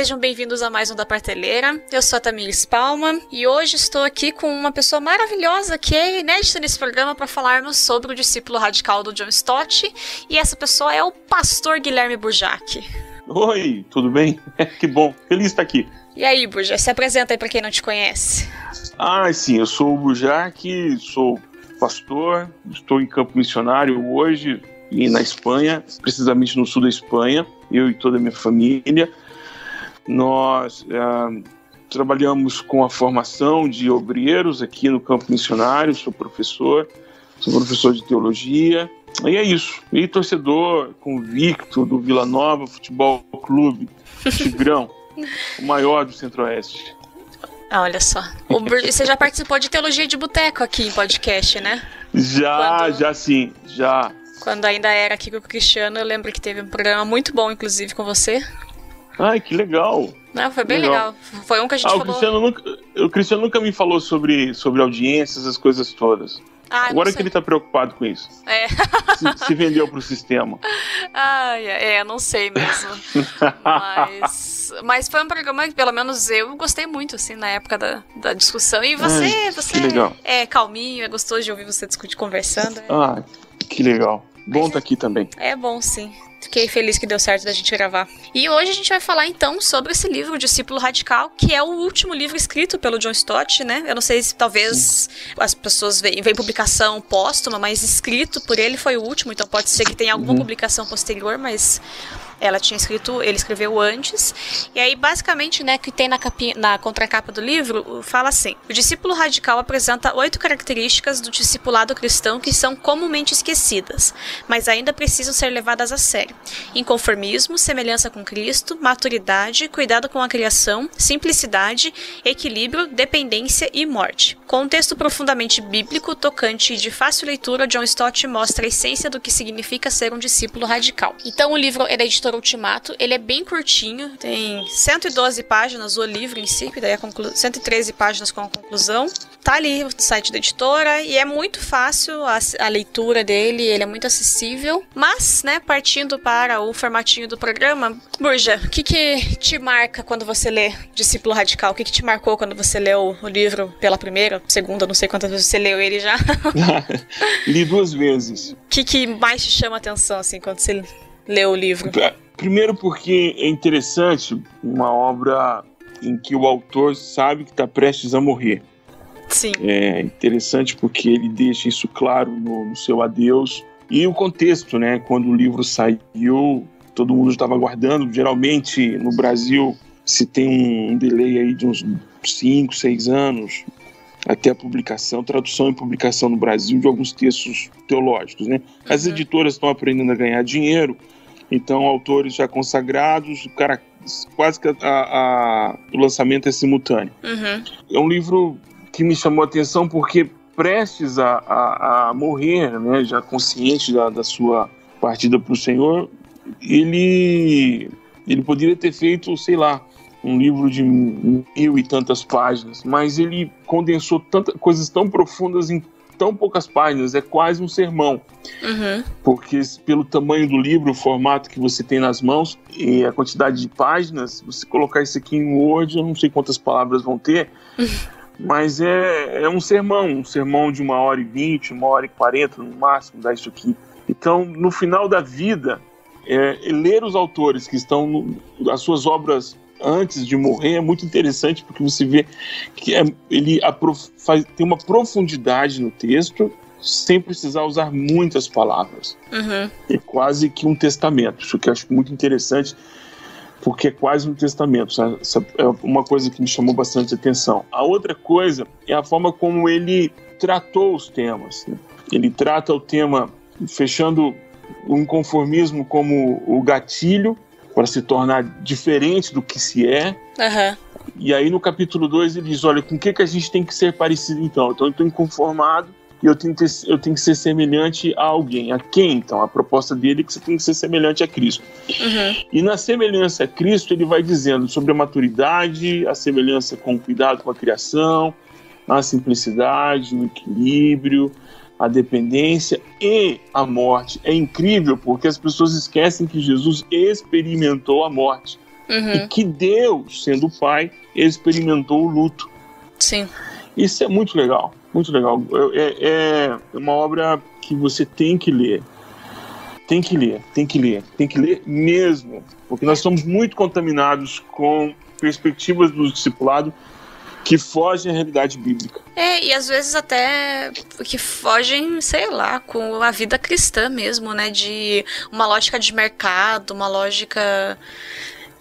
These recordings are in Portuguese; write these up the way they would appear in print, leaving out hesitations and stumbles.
sejam bem-vindos a mais um da Prateleira. Eu sou a Tamires Palma e hoje estou aqui com uma pessoa maravilhosa que é inédita nesse programa para falarmos sobre o discípulo radical do John Stott, e essa pessoa é o pastor Guilherme Burjac. Oi, tudo bem? Que bom, feliz de estar aqui. E aí, Burjac, se apresenta aí para quem não te conhece. Sim, eu sou o Burjac, sou pastor, estou em campo missionário hoje e na Espanha, precisamente no sul da Espanha, eu e toda a minha família. Nós trabalhamos com a formação de obreiros aqui no campo missionário, sou professor de teologia, e é isso. E torcedor convicto do Vila Nova Futebol Clube, Tigrão, o maior do Centro-Oeste. Olha só, você já participou de Teologia de Boteco aqui em podcast, né? Já. Quando ainda era aqui com o Cristiano, eu lembro que teve um programa muito bom, inclusive, com você. Ai, que legal. Não, foi bem legal. Foi um que a gente falou... O Cristiano nunca me falou sobre audiências, as coisas todas. Agora que ele tá preocupado com isso. Se vendeu pro sistema. Não sei mesmo. Mas foi um programa que, pelo menos, eu gostei muito, assim, na época da discussão. E você é calminho, é gostoso de ouvir você discutir, conversando. Que legal. Bom estar aqui também. É bom, sim. Fiquei feliz que deu certo da gente gravar. E hoje a gente vai falar, então, sobre esse livro, O Discípulo Radical, que é o último livro escrito pelo John Stott, né? Eu não sei se talvez as pessoas veem publicação póstuma, mas escrito por ele foi o último, então pode ser que tenha alguma publicação posterior, mas... ele escreveu antes. E aí, basicamente, né, que tem na contracapa do livro, fala assim: o discípulo radical apresenta 8 características do discipulado cristão que são comumente esquecidas, mas ainda precisam ser levadas a sério: inconformismo, semelhança com Cristo, maturidade, cuidado com a criação, simplicidade, equilíbrio, dependência e morte. Com um texto profundamente bíblico, tocante e de fácil leitura, John Stott mostra a essência do que significa ser um discípulo radical. Então, o livro é da editora Ultimato, ele é bem curtinho, tem 112 páginas o livro em si, daí 113 páginas com a conclusão. Tá ali o site da editora e é muito fácil a leitura dele, ele é muito acessível. Mas, né, partindo para o formatinho do programa, Burja, o que te marca quando você lê Discípulo Radical? O que te marcou quando você leu o livro pela primeira, segunda, não sei quantas vezes você leu ele já? Li 2 vezes. O que mais te chama a atenção, assim, quando você leu o livro? Primeiro porque é interessante uma obra em que o autor sabe que está prestes a morrer. Sim. É interessante porque ele deixa isso claro no seu adeus. E o contexto, né? Quando o livro saiu, todo mundo estava aguardando. Geralmente, no Brasil, se tem um delay aí de uns 5, 6 anos até a publicação, tradução e publicação no Brasil de alguns textos teológicos, né? As editoras estão aprendendo a ganhar dinheiro, então autores já consagrados, quase que o lançamento é simultâneo. É um livro que me chamou a atenção porque prestes a morrer, né, já consciente da sua partida para o Senhor, ele poderia ter feito, sei lá, um livro de 1000 e tantas páginas, mas ele condensou coisas tão profundas em tão poucas páginas, é quase um sermão. Porque pelo tamanho do livro, o formato que você tem nas mãos e a quantidade de páginas, você colocar isso aqui em Word, eu não sei quantas palavras vão ter, mas é um sermão de 1h20, 1h40 no máximo, dá isso aqui. Então, no final da vida, ler os autores que estão as suas obras antes de morrer é muito interessante, porque você vê que ele tem uma profundidade no texto sem precisar usar muitas palavras. É quase que um testamento, isso que eu acho muito interessante, porque é quase um testamento. Essa é uma coisa que me chamou bastante atenção. A outra coisa é a forma como ele tratou os temas, né? Ele trata o tema fechando o inconformismo como o gatilho para se tornar diferente do que se é. E aí no capítulo 2 ele diz, olha, com o que a gente tem que ser parecido então? Então eu estou inconformado e eu tenho que ser semelhante a alguém. A quem então? A proposta dele é que você tem que ser semelhante a Cristo. E na semelhança a Cristo ele vai dizendo sobre a maturidade, a semelhança com o cuidado com a criação, a simplicidade, o equilíbrio, a dependência e a morte. É incrível porque as pessoas esquecem que Jesus experimentou a morte. E que Deus, sendo o Pai, experimentou o luto. Sim. Isso é muito legal, muito legal. É uma obra que você tem que ler. Tem que ler mesmo, porque nós somos muito contaminados com perspectivas do discipulado que fogem à realidade bíblica. E às vezes até que fogem, sei lá, com a vida cristã mesmo, né? De uma lógica de mercado, uma lógica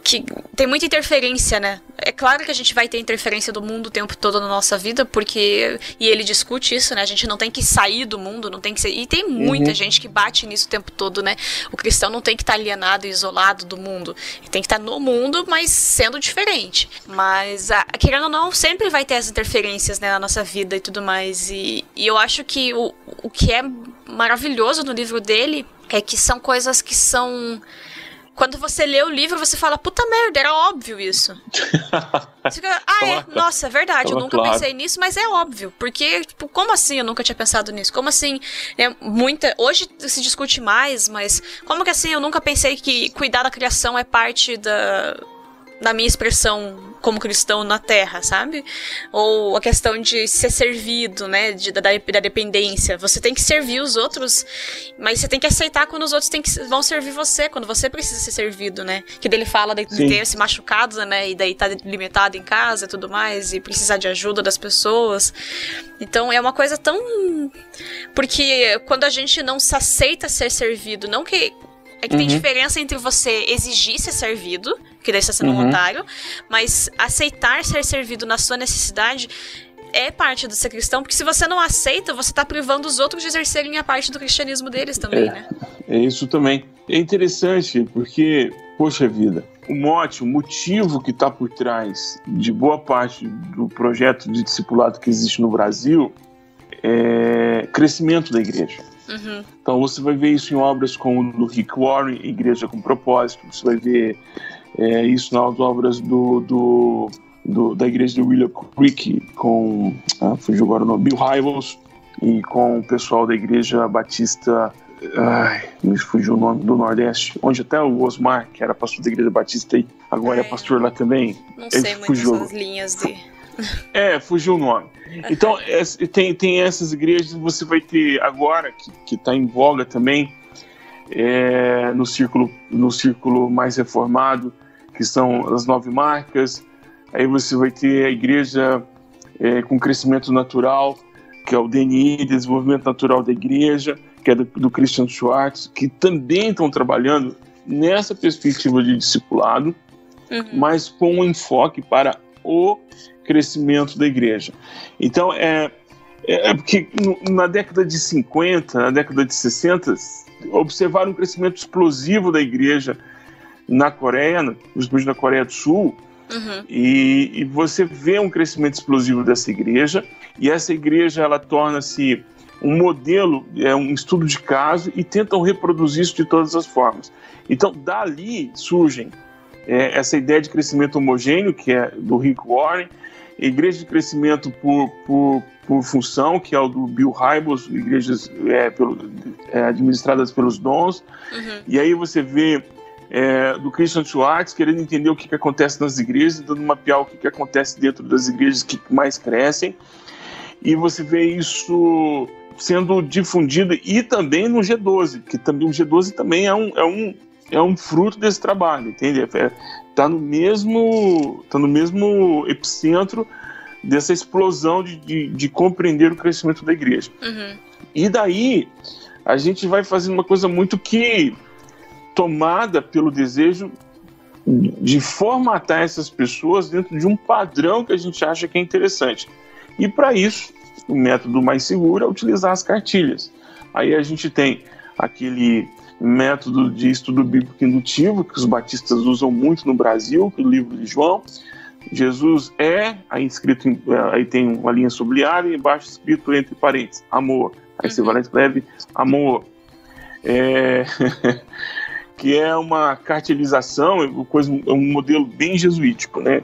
que tem muita interferência, né? É claro que a gente vai ter interferência do mundo o tempo todo na nossa vida, porque... E ele discute isso, né? A gente não tem que sair do mundo, não tem que ser... E tem muita gente que bate nisso o tempo todo, né? O cristão não tem que estar alienado e isolado do mundo. Ele tem que estar no mundo, mas sendo diferente. Mas, querendo ou não, sempre vai ter as interferências, né, na nossa vida e tudo mais. E eu acho que o que é maravilhoso no livro dele é que são coisas que são... Quando você lê o livro, você fala, puta merda, era óbvio isso. Você fica, nossa, é verdade, eu nunca pensei nisso, mas é óbvio. Porque, tipo, como assim eu nunca tinha pensado nisso? Como assim, né, hoje se discute mais, mas como que assim eu nunca pensei que cuidar da criação é parte da minha expressão como cristão na Terra, sabe? Ou a questão de ser servido, né? Da dependência. Você tem que servir os outros, mas você tem que aceitar quando os outros vão servir você, quando você precisa ser servido, né? Que daí ele fala de ter se machucado, né? E daí tá limitado em casa e tudo mais, e precisar de ajuda das pessoas. Então é uma coisa tão... Porque quando a gente não se aceita ser servido, não que... É que tem diferença entre você exigir ser servido, que daí você está sendo um otário, mas aceitar ser servido na sua necessidade é parte do ser cristão, porque se você não aceita, você está privando os outros de exercerem a parte do cristianismo deles também, né? É isso também. É interessante, porque, poxa vida, o motivo que está por trás de boa parte do projeto de discipulado que existe no Brasil é crescimento da igreja. Então você vai ver isso em obras como o do Rick Warren, Igreja com Propósito. Você vai ver isso nas obras da igreja de Willow Creek com fugiu agora o nome, Bill Hybels, e com o pessoal da Igreja Batista, me fugiu o nome, do Nordeste, onde até o Osmar, que era pastor da Igreja Batista, agora é pastor lá também. Não sei muito essas linhas de... fugiu o nome. Então, tem essas igrejas, você vai ter agora, que está em voga também, no círculo mais reformado, que são as 9 marcas. Aí você vai ter a igreja com crescimento natural, que é o DNI, Desenvolvimento Natural da Igreja, que é do Christian Schwartz, que também estão trabalhando nessa perspectiva de discipulado, mas com um enfoque para o crescimento da igreja. Então, porque na década de 50, na década de 60, observaram um crescimento explosivo da igreja na Coreia, principalmente na Coreia do Sul, e você vê um crescimento explosivo dessa igreja, e essa igreja ela torna-se um modelo, um estudo de caso, e tentam reproduzir isso de todas as formas. Então, dali surgem essa ideia de crescimento homogêneo, que é do Rick Warren, igreja de crescimento por função, que é o do Bill Hybels, igrejas administradas pelos dons, e aí você vê do Christian Schwartz querendo entender o que acontece nas igrejas, tentando mapear o que acontece dentro das igrejas que mais crescem, e você vê isso sendo difundido, e também no G12, que também o G12 também é um fruto desse trabalho, entende? Está no mesmo epicentro dessa explosão de compreender o crescimento da igreja. E daí a gente vai fazendo uma coisa muito que tomada pelo desejo de formatar essas pessoas dentro de um padrão que a gente acha que é interessante. E para isso, o método mais seguro é utilizar as cartilhas. Aí a gente tem aquele método de estudo bíblico indutivo, que os batistas usam muito no Brasil, que é o livro de João. Jesus aí tem uma linha sublinhada e embaixo escrito entre parênteses, amor. Aí você vai lá e escreve amor. Que é uma cartelização, um modelo bem jesuítico, né?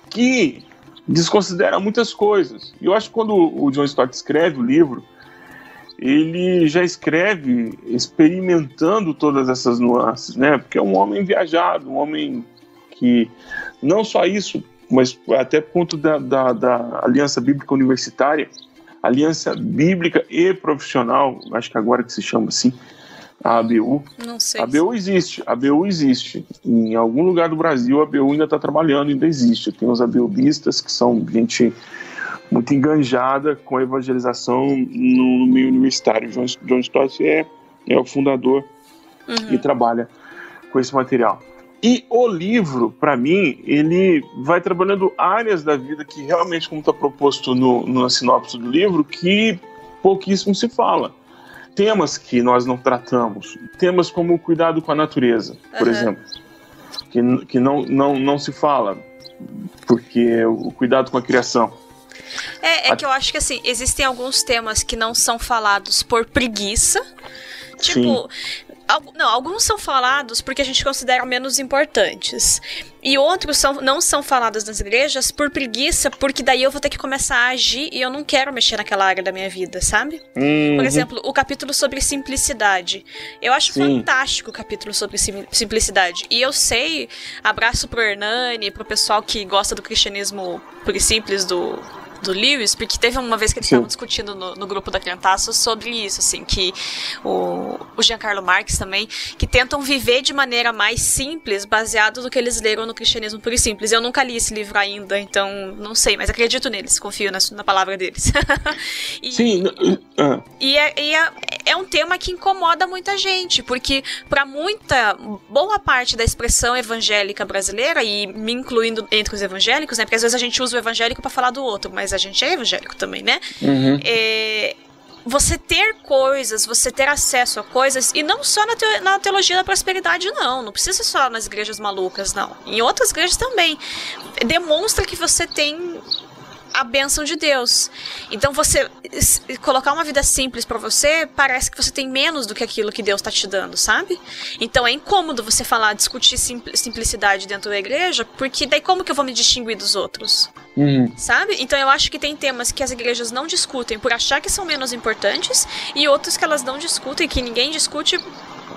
Que desconsidera muitas coisas. E eu acho que quando o John Stott escreve o livro, ele já escreve experimentando todas essas nuances, né? Porque é um homem viajado, um homem que não só isso, mas até ponto da Aliança Bíblica Universitária, Aliança Bíblica e Profissional, acho que agora que se chama assim, a ABU. Não sei. A ABU existe. Em algum lugar do Brasil, a ABU ainda está trabalhando, ainda existe. Tem os ABUistas, que são gente muito enganjada com a evangelização no meio universitário. John Stott é o fundador e trabalha com esse material. E o livro, para mim, ele vai trabalhando áreas da vida que realmente, como está proposto na sinopse do livro, que pouquíssimo se fala. Temas que nós não tratamos. Temas como o cuidado com a natureza, por exemplo. Que não se fala. Porque o cuidado com a criação. Que eu acho que assim, existem alguns temas que não são falados por preguiça. Tipo... Sim. Alguns são falados porque a gente considera menos importantes. E outros não são falados nas igrejas por preguiça, porque daí eu vou ter que começar a agir e eu não quero mexer naquela área da minha vida, sabe? Por exemplo, o capítulo sobre simplicidade. Eu acho fantástico o capítulo sobre simplicidade. E eu sei, abraço pro Hernani, pro pessoal que gosta do cristianismo puro e simples do Lewis, porque teve uma vez que eles estavam discutindo no grupo da Crentaço sobre isso, assim, que o Giancarlo Marx também, que tentam viver de maneira mais simples, baseado no que eles leram no cristianismo puro e simples. Eu nunca li esse livro ainda, então não sei, mas acredito neles, confio na palavra deles. É um tema que incomoda muita gente, porque para boa parte da expressão evangélica brasileira, e me incluindo entre os evangélicos, né, porque às vezes a gente usa o evangélico para falar do outro, mas a gente é evangélico também, né? Você ter coisas, você ter acesso a coisas, e não só na teologia da prosperidade, não precisa só nas igrejas malucas, não. Em outras igrejas também. Demonstra que você tem a bênção de Deus. Então você colocar uma vida simples pra você, parece que você tem menos do que aquilo que Deus tá te dando, sabe? Então é incômodo você discutir simplicidade dentro da igreja, porque daí como que eu vou me distinguir dos outros? Sabe? Então eu acho que tem temas que as igrejas não discutem por achar que são menos importantes, e outros que elas não discutem, que ninguém discute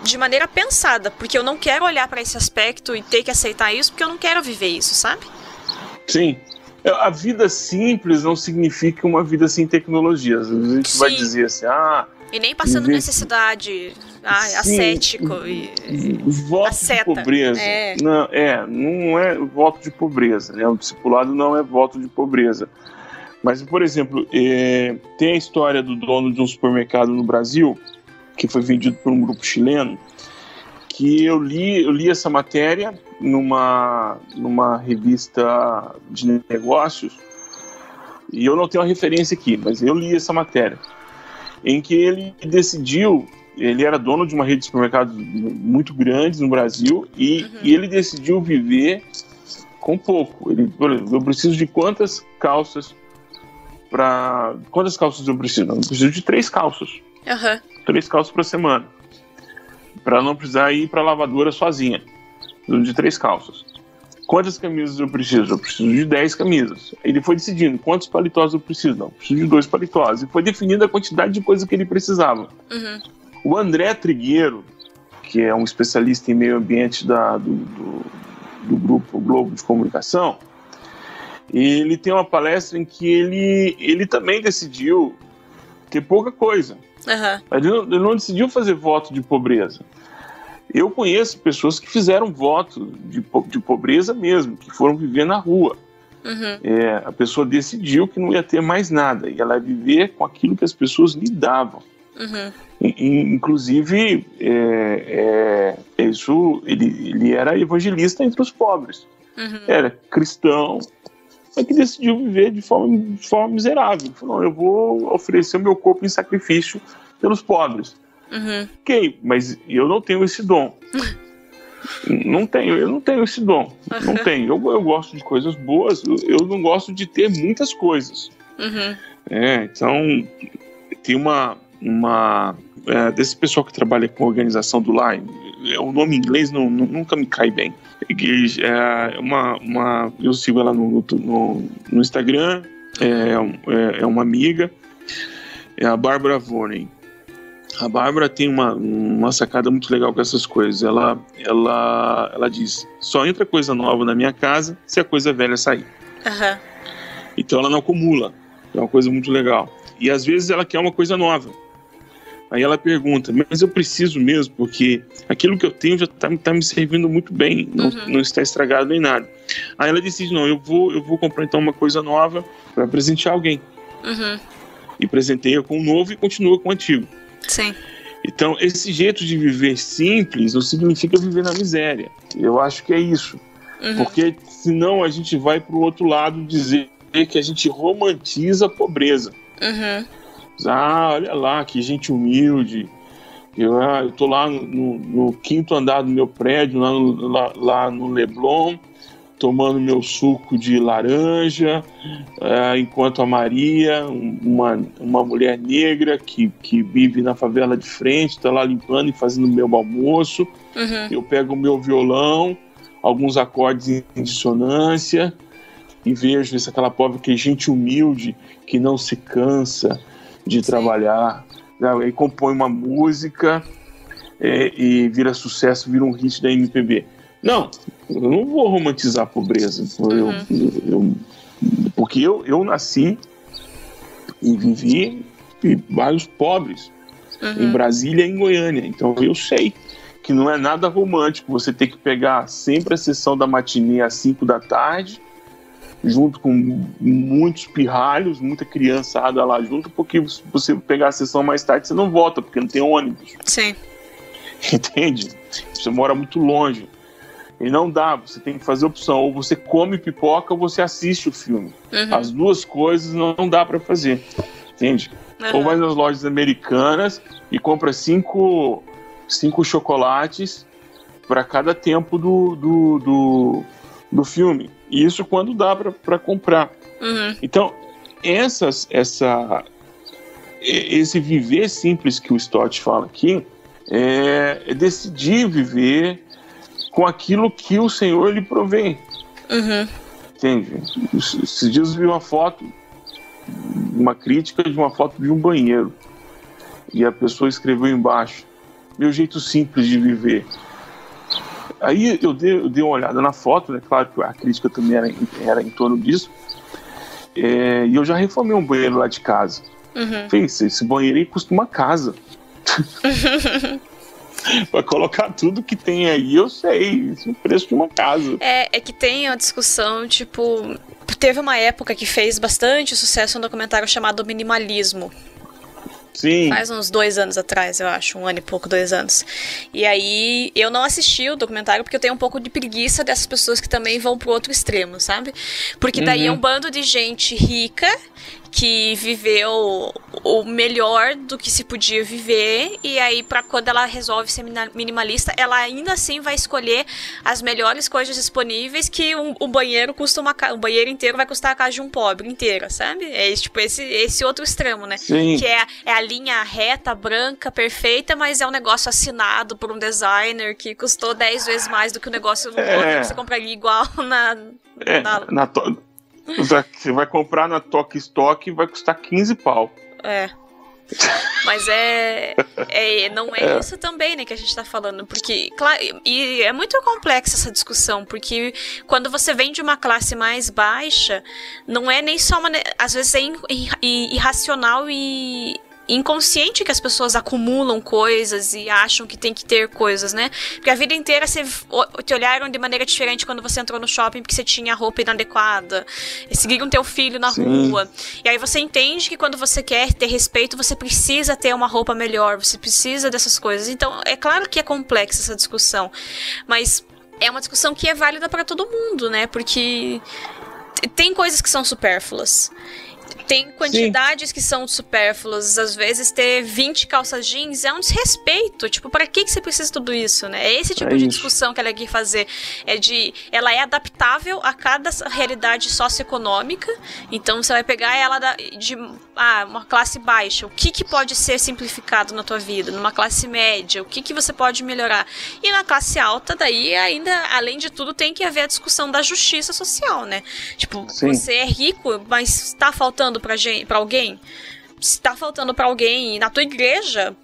de maneira pensada, porque eu não quero olhar pra esse aspecto e ter que aceitar isso, porque eu não quero viver isso, sabe? Sim. A vida simples não significa uma vida sem tecnologias. A gente vai dizer assim, e nem passando necessidade, ascético e voto de pobreza. Não é voto de pobreza, né? O discipulado não é voto de pobreza. Mas, por exemplo, tem a história do dono de um supermercado no Brasil, que foi vendido por um grupo chileno, que eu li essa matéria numa revista de negócios, e eu não tenho a referência aqui, mas eu li essa matéria, em que ele era dono de uma rede de supermercados muito grande no Brasil, e ele decidiu viver com pouco. Eu preciso de quantas calças eu preciso? Eu preciso de 3 calças. 3 calças por semana, para não precisar ir para a lavadora sozinha. De 3 calças. Quantas camisas eu preciso? Eu preciso de 10 camisas. Ele foi decidindo quantos paletós eu preciso. Não, eu preciso de 2 paletós. E foi definindo a quantidade de coisa que ele precisava. O André Trigueiro, que é um especialista em meio ambiente do grupo Globo de Comunicação, ele tem uma palestra em que ele também decidiu ter pouca coisa. Ele não decidiu fazer voto de pobreza. Eu conheço pessoas que fizeram voto de pobreza mesmo, que foram viver na rua. A pessoa decidiu que não ia ter mais nada, e ela ia viver com aquilo que as pessoas lhe davam. Inclusive, ele era evangelista entre os pobres. Era cristão, mas que decidiu viver de forma miserável. Falou, eu vou oferecer o meu corpo em sacrifício pelos pobres. Ok, mas eu não tenho esse dom. Eu não tenho esse dom. Não tenho. Eu gosto de coisas boas, eu não gosto de ter muitas coisas. Então, tem desse pessoal que trabalha com a organização do lar, o nome em inglês nunca me cai bem. Eu sigo ela no Instagram, é uma amiga, é a Bárbara Vonen. A Bárbara tem uma sacada muito legal com essas coisas. Ela diz, só entra coisa nova na minha casa se a coisa velha sair. Aham. Então ela não acumula. É uma coisa muito legal. E às vezes ela quer uma coisa nova. Aí ela pergunta, mas eu preciso mesmo, porque aquilo que eu tenho já tá me servindo muito bem, não está estragado nem nada. Aí ela decide, não, eu vou comprar então uma coisa nova para presentear alguém. E presenteia com o novo e continua com o antigo. Sim. Então, esse jeito de viver simples não significa viver na miséria. Eu acho que é isso. Porque senão a gente vai para o outro lado dizer que a gente romantiza a pobreza. Ah, olha lá, que gente humilde. Eu tô lá no quinto andar do meu prédio, lá no Leblon, tomando meu suco de laranja, enquanto a Maria, uma mulher negra que vive na favela de frente, está lá limpando e fazendo meu almoço. Eu pego o meu violão, alguns acordes em dissonância, e vejo aquela pobre, que gente humilde, que não se cansa de trabalhar, aí compõe uma música e vira sucesso, vira um hit da MPB. Não, eu não vou romantizar a pobreza, porque eu nasci e vivi vários pobres, em Brasília e em Goiânia, então eu sei que não é nada romântico você ter que pegar sempre a sessão da matinê às 5 da tarde, junto com muitos pirralhos, muita criançada lá junto, porque se você pegar a sessão mais tarde, você não volta, porque não tem ônibus. Sim. Entende? Você mora muito longe. E não dá, você tem que fazer opção. Ou você come pipoca ou você assiste o filme. As duas coisas não dá pra fazer. Entende? Ou vai nas lojas americanas e compra 5 chocolates para cada tempo do filme. E isso quando dá para comprar. Então, esse viver simples que o Stott fala aqui é decidir viver com aquilo que o Senhor lhe provém. Entende? Esses dias eu vi uma crítica de uma foto de um banheiro. E a pessoa escreveu embaixo: meu jeito simples de viver. Aí eu dei uma olhada na foto, né? Claro que a crítica também era em torno disso. E eu já reformei um banheiro lá de casa. Falei, esse banheiro aí custa uma casa. Pra colocar tudo que tem aí, eu sei, esse é o preço de uma casa. É que tem uma discussão, tipo, teve uma época que fez bastante sucesso um documentário chamado Minimalismo. Sim. Faz uns 2 anos atrás, eu acho, 1 ano e pouco, 2 anos. E aí, eu não assisti o documentário porque eu tenho um pouco de preguiça dessas pessoas que também vão pro outro extremo, sabe? Porque daí é um bando de gente rica que viveu o melhor do que se podia viver, e aí quando ela resolve ser minimalista, ela ainda assim vai escolher as melhores coisas disponíveis, que o banheiro custa o banheiro inteiro vai custar a casa de um pobre inteira, sabe? É tipo esse outro extremo, né? Sim. Que é a linha reta, branca, perfeita, mas é um negócio assinado por um designer que custou 10 vezes mais do que o negócio outro que você compraria igual Você vai comprar na Tok Stock e vai custar 15 pau. Mas não é isso também, né, que a gente tá falando, porque, claro, e é muito complexa essa discussão, porque quando você vem de uma classe mais baixa, não é nem só às vezes é irracional e inconsciente que as pessoas acumulam coisas e acham que tem que ter coisas, né? Porque a vida inteira te olharam de maneira diferente quando você entrou no shopping porque você tinha roupa inadequada, seguiram teu filho na rua, e aí você entende que quando você quer ter respeito, você precisa ter uma roupa melhor, você precisa dessas coisas. Então, é claro que é complexa essa discussão, mas é uma discussão que é válida para todo mundo, né? Porque tem coisas que são supérfluas. Tem quantidades que são supérfluas. Às vezes ter 20 calças jeans é um desrespeito. Tipo, para que você precisa de tudo isso, né? É esse tipo de discussão que ela quer fazer. Ela é adaptável a cada realidade socioeconômica. Então você vai pegar ela de uma classe baixa. O que pode ser simplificado na tua vida? Numa classe média, o que você pode melhorar? E na classe alta, daí ainda, além de tudo, tem que haver a discussão da justiça social, né? Tipo, você é rico, mas está faltando pra alguém? Se tá faltando pra alguém na tua igreja,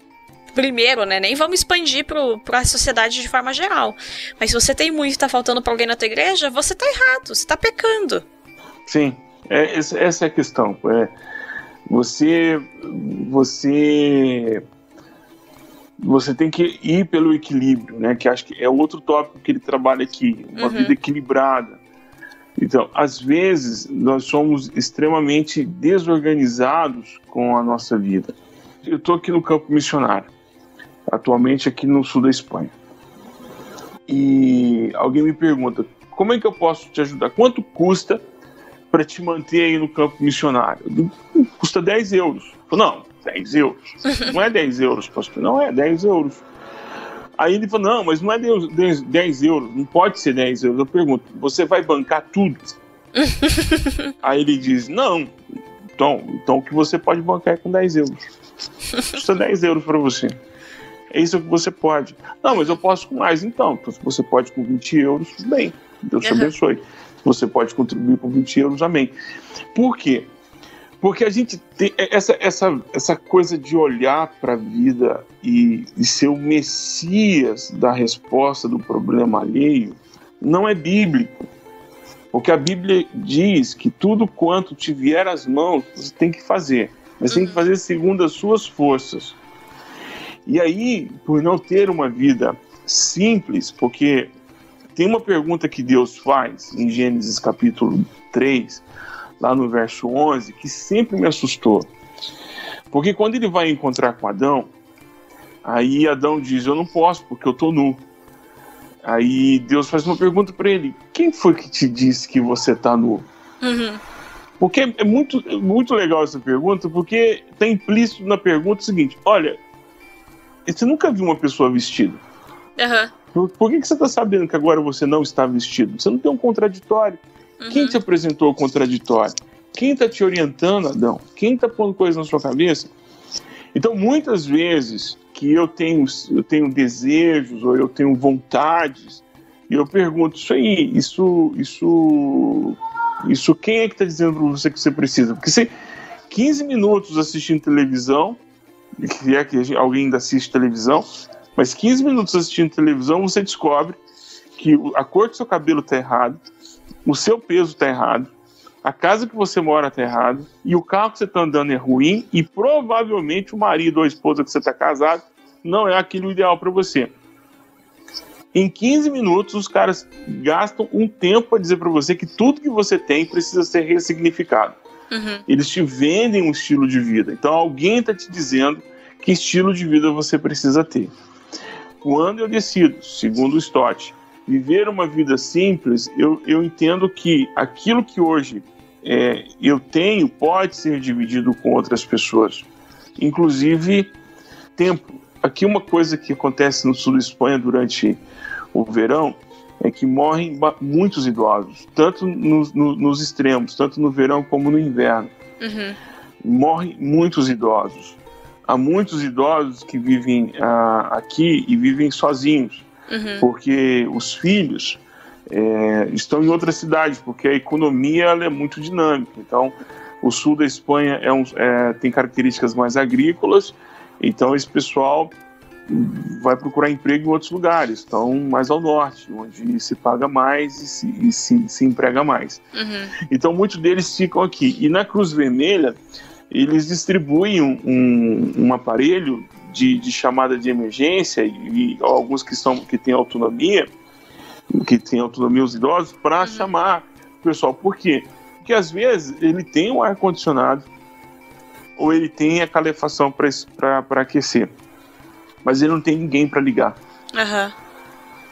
primeiro, né? Nem vamos expandir para a sociedade de forma geral. Mas se você tem muito e tá faltando para alguém na tua igreja, você tá errado, você tá pecando. Sim, essa é a questão. Você tem que ir pelo equilíbrio, né? Que acho que é outro tópico que ele trabalha aqui, uma vida equilibrada. Então, às vezes, nós somos extremamente desorganizados com a nossa vida. Eu estou aqui no campo missionário, atualmente aqui no sul da Espanha. E alguém me pergunta, como é que eu posso te ajudar? Quanto custa para te manter aí no campo missionário? Custa 10 euros. Eu falo, não, 10 euros. Não é 10 euros, pastor. Não é 10 euros. Aí ele falou, não, mas não é 10 euros. Não pode ser 10 euros. Eu pergunto, você vai bancar tudo? Aí ele diz, não. Então o que você pode bancar é com 10 euros. Custa 10 euros para você. É isso que você pode. Não, mas eu posso com mais. Então se você pode com 20 euros, tudo bem. Deus te abençoe. Você pode contribuir com 20 euros, amém. Por quê? Porque a gente tem essa coisa de olhar para a vida e ser o Messias da resposta do problema alheio não é bíblico. Porque a Bíblia diz que tudo quanto te vier às mãos, você tem que fazer. Mas tem que fazer segundo as suas forças. E aí, por não ter uma vida simples, porque tem uma pergunta que Deus faz em Gênesis capítulo 3, lá no verso 11, que sempre me assustou. Porque quando ele vai encontrar com Adão, aí Adão diz, eu não posso porque eu estou nu. Aí Deus faz uma pergunta para ele, quem foi que te disse que você está nu? Porque é muito legal essa pergunta, porque está implícito na pergunta o seguinte, olha, você nunca viu uma pessoa vestida. Por que você está sabendo que agora você não está vestido? Você não tem um contraditório. Quem te apresentou o contraditório? Quem está te orientando, Adão? Quem está pondo coisas na sua cabeça? Então, muitas vezes que eu tenho desejos ou eu tenho vontades, e eu pergunto, isso quem é que está dizendo para você que você precisa? Porque se 15 minutos assistindo televisão, se é que alguém ainda assiste televisão, mas 15 minutos assistindo televisão, você descobre que a cor do seu cabelo está errada, o seu peso está errado, a casa que você mora está errada, e o carro que você está andando é ruim, e provavelmente o marido ou a esposa que você está casado não é aquilo ideal para você. Em 15 minutos, os caras gastam um tempo para dizer para você que tudo que você tem precisa ser ressignificado. Eles te vendem um estilo de vida. Então alguém está te dizendo que estilo de vida você precisa ter. Quando eu decido, segundo o Stott, viver uma vida simples, eu entendo que aquilo que hoje eu tenho pode ser dividido com outras pessoas. Inclusive, tempo. Aqui uma coisa que acontece no sul da Espanha durante o verão é que morrem muitos idosos, tanto nos extremos, tanto no verão como no inverno. Morrem muitos idosos. Há muitos idosos que vivem aqui e vivem sozinhos, porque os filhos estão em outra cidade, porque a economia ela é muito dinâmica. Então, o sul da Espanha tem características mais agrícolas, então esse pessoal vai procurar emprego em outros lugares, então mais ao norte, onde se paga mais e se emprega mais. Então, muitos deles ficam aqui. E na Cruz Vermelha, eles distribuem um aparelho de chamada de emergência e alguns que têm autonomia os idosos, para chamar o pessoal. Por quê? Porque às vezes ele tem um ar-condicionado ou ele tem a calefação para aquecer, mas ele não tem ninguém para ligar.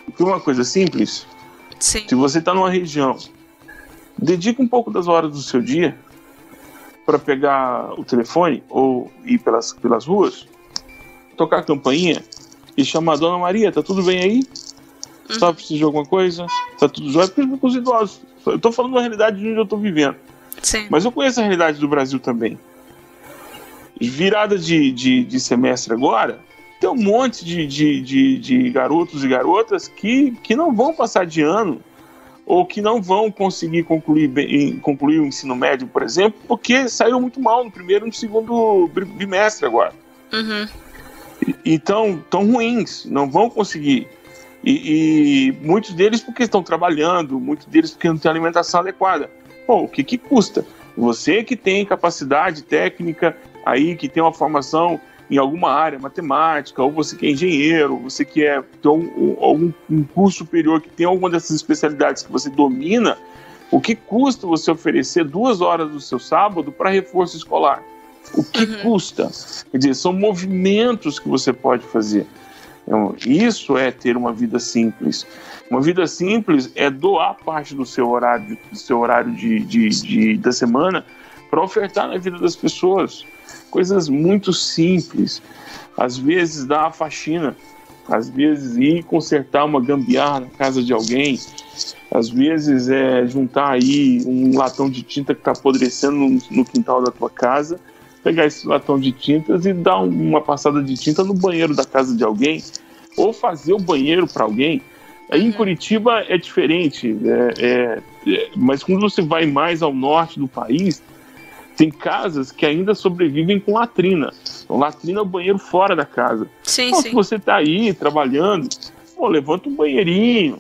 Porque uma coisa simples, Sim. Se você está numa região, dedica um pouco das horas do seu dia para pegar o telefone ou ir pelas ruas, tocar a campainha e chamar a Dona Maria, tá tudo bem aí? Só precisa de alguma coisa? Tá tudo jóia? Porque os idosos. Eu tô falando da realidade de onde eu tô vivendo. Sim. Mas eu conheço a realidade do Brasil também. Virada de semestre agora, tem um monte de garotos e garotas que não vão passar de ano ou que não vão conseguir concluir o ensino médio, por exemplo, porque saíram muito mal no primeiro e no segundo bimestre agora. Então, tão ruins, não vão conseguir. E muitos deles porque estão trabalhando, muitos deles porque não têm alimentação adequada. Pô, o que custa? Você que tem capacidade técnica aí, que tem uma formação em alguma área, matemática, ou você que é engenheiro, você que tem algum curso superior, que tem alguma dessas especialidades que você domina, o que custa você oferecer 2 horas do seu sábado para reforço escolar? O que custa? Quer dizer, são movimentos que você pode fazer. Então, isso é ter uma vida simples. Uma vida simples é doar parte do seu horário da semana para ofertar na vida das pessoas. Coisas muito simples. Às vezes dar a faxina, às vezes ir consertar uma gambiarra na casa de alguém, às vezes juntar aí um latão de tinta que está apodrecendo no quintal da tua casa, pegar esse latão de tintas e dar uma passada de tinta no banheiro da casa de alguém, ou fazer o banheiro para alguém. Aí em Curitiba é diferente, mas quando você vai mais ao norte do país, tem casas que ainda sobrevivem com latrina. Então, latrina é o banheiro fora da casa. Sim, então, sim. Se você está aí trabalhando, levanta um banheirinho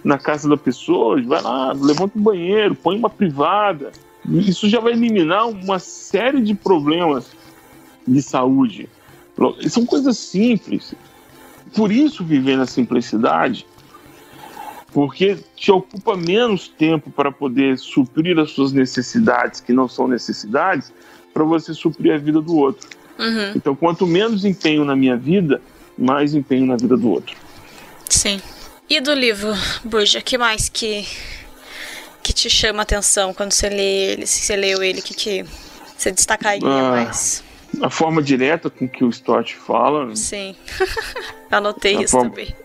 na casa da pessoa, vai lá, levanta um banheiro, põe uma privada. Isso já vai eliminar uma série de problemas de saúde. São coisas simples. Por isso, viver na simplicidade, porque te ocupa menos tempo para poder suprir as suas necessidades, que não são necessidades, para você suprir a vida do outro. Então, quanto menos empenho na minha vida, mais empenho na vida do outro. Sim. E do livro, Burja, que mais que te chama a atenção quando você lê ele? Se você leu ele, que você destacaria mais? A forma direta com que o Stott fala. Sim. Anotei isso também.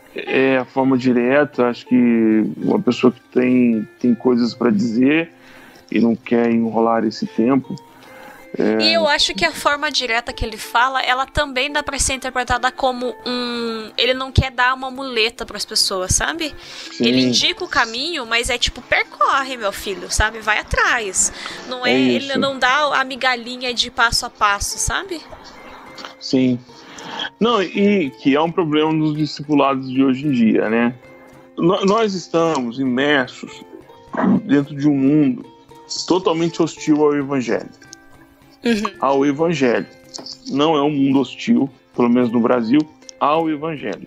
A forma direta, acho que uma pessoa que tem coisas para dizer e não quer enrolar esse tempo. E eu acho que a forma direta que ele fala, ela também dá pra ser interpretada como ele não quer dar uma muleta pras pessoas, sabe? Sim. Ele indica o caminho, mas é tipo, percorre, meu filho, sabe? Vai atrás. Não ele não dá a migalhinha de passo a passo, sabe? Sim. Não, e que é um problema nos discipulados de hoje em dia, né? Nós estamos imersos dentro de um mundo totalmente hostil ao evangelho. Ao evangelho. Não é um mundo hostil, pelo menos no Brasil, ao evangelho.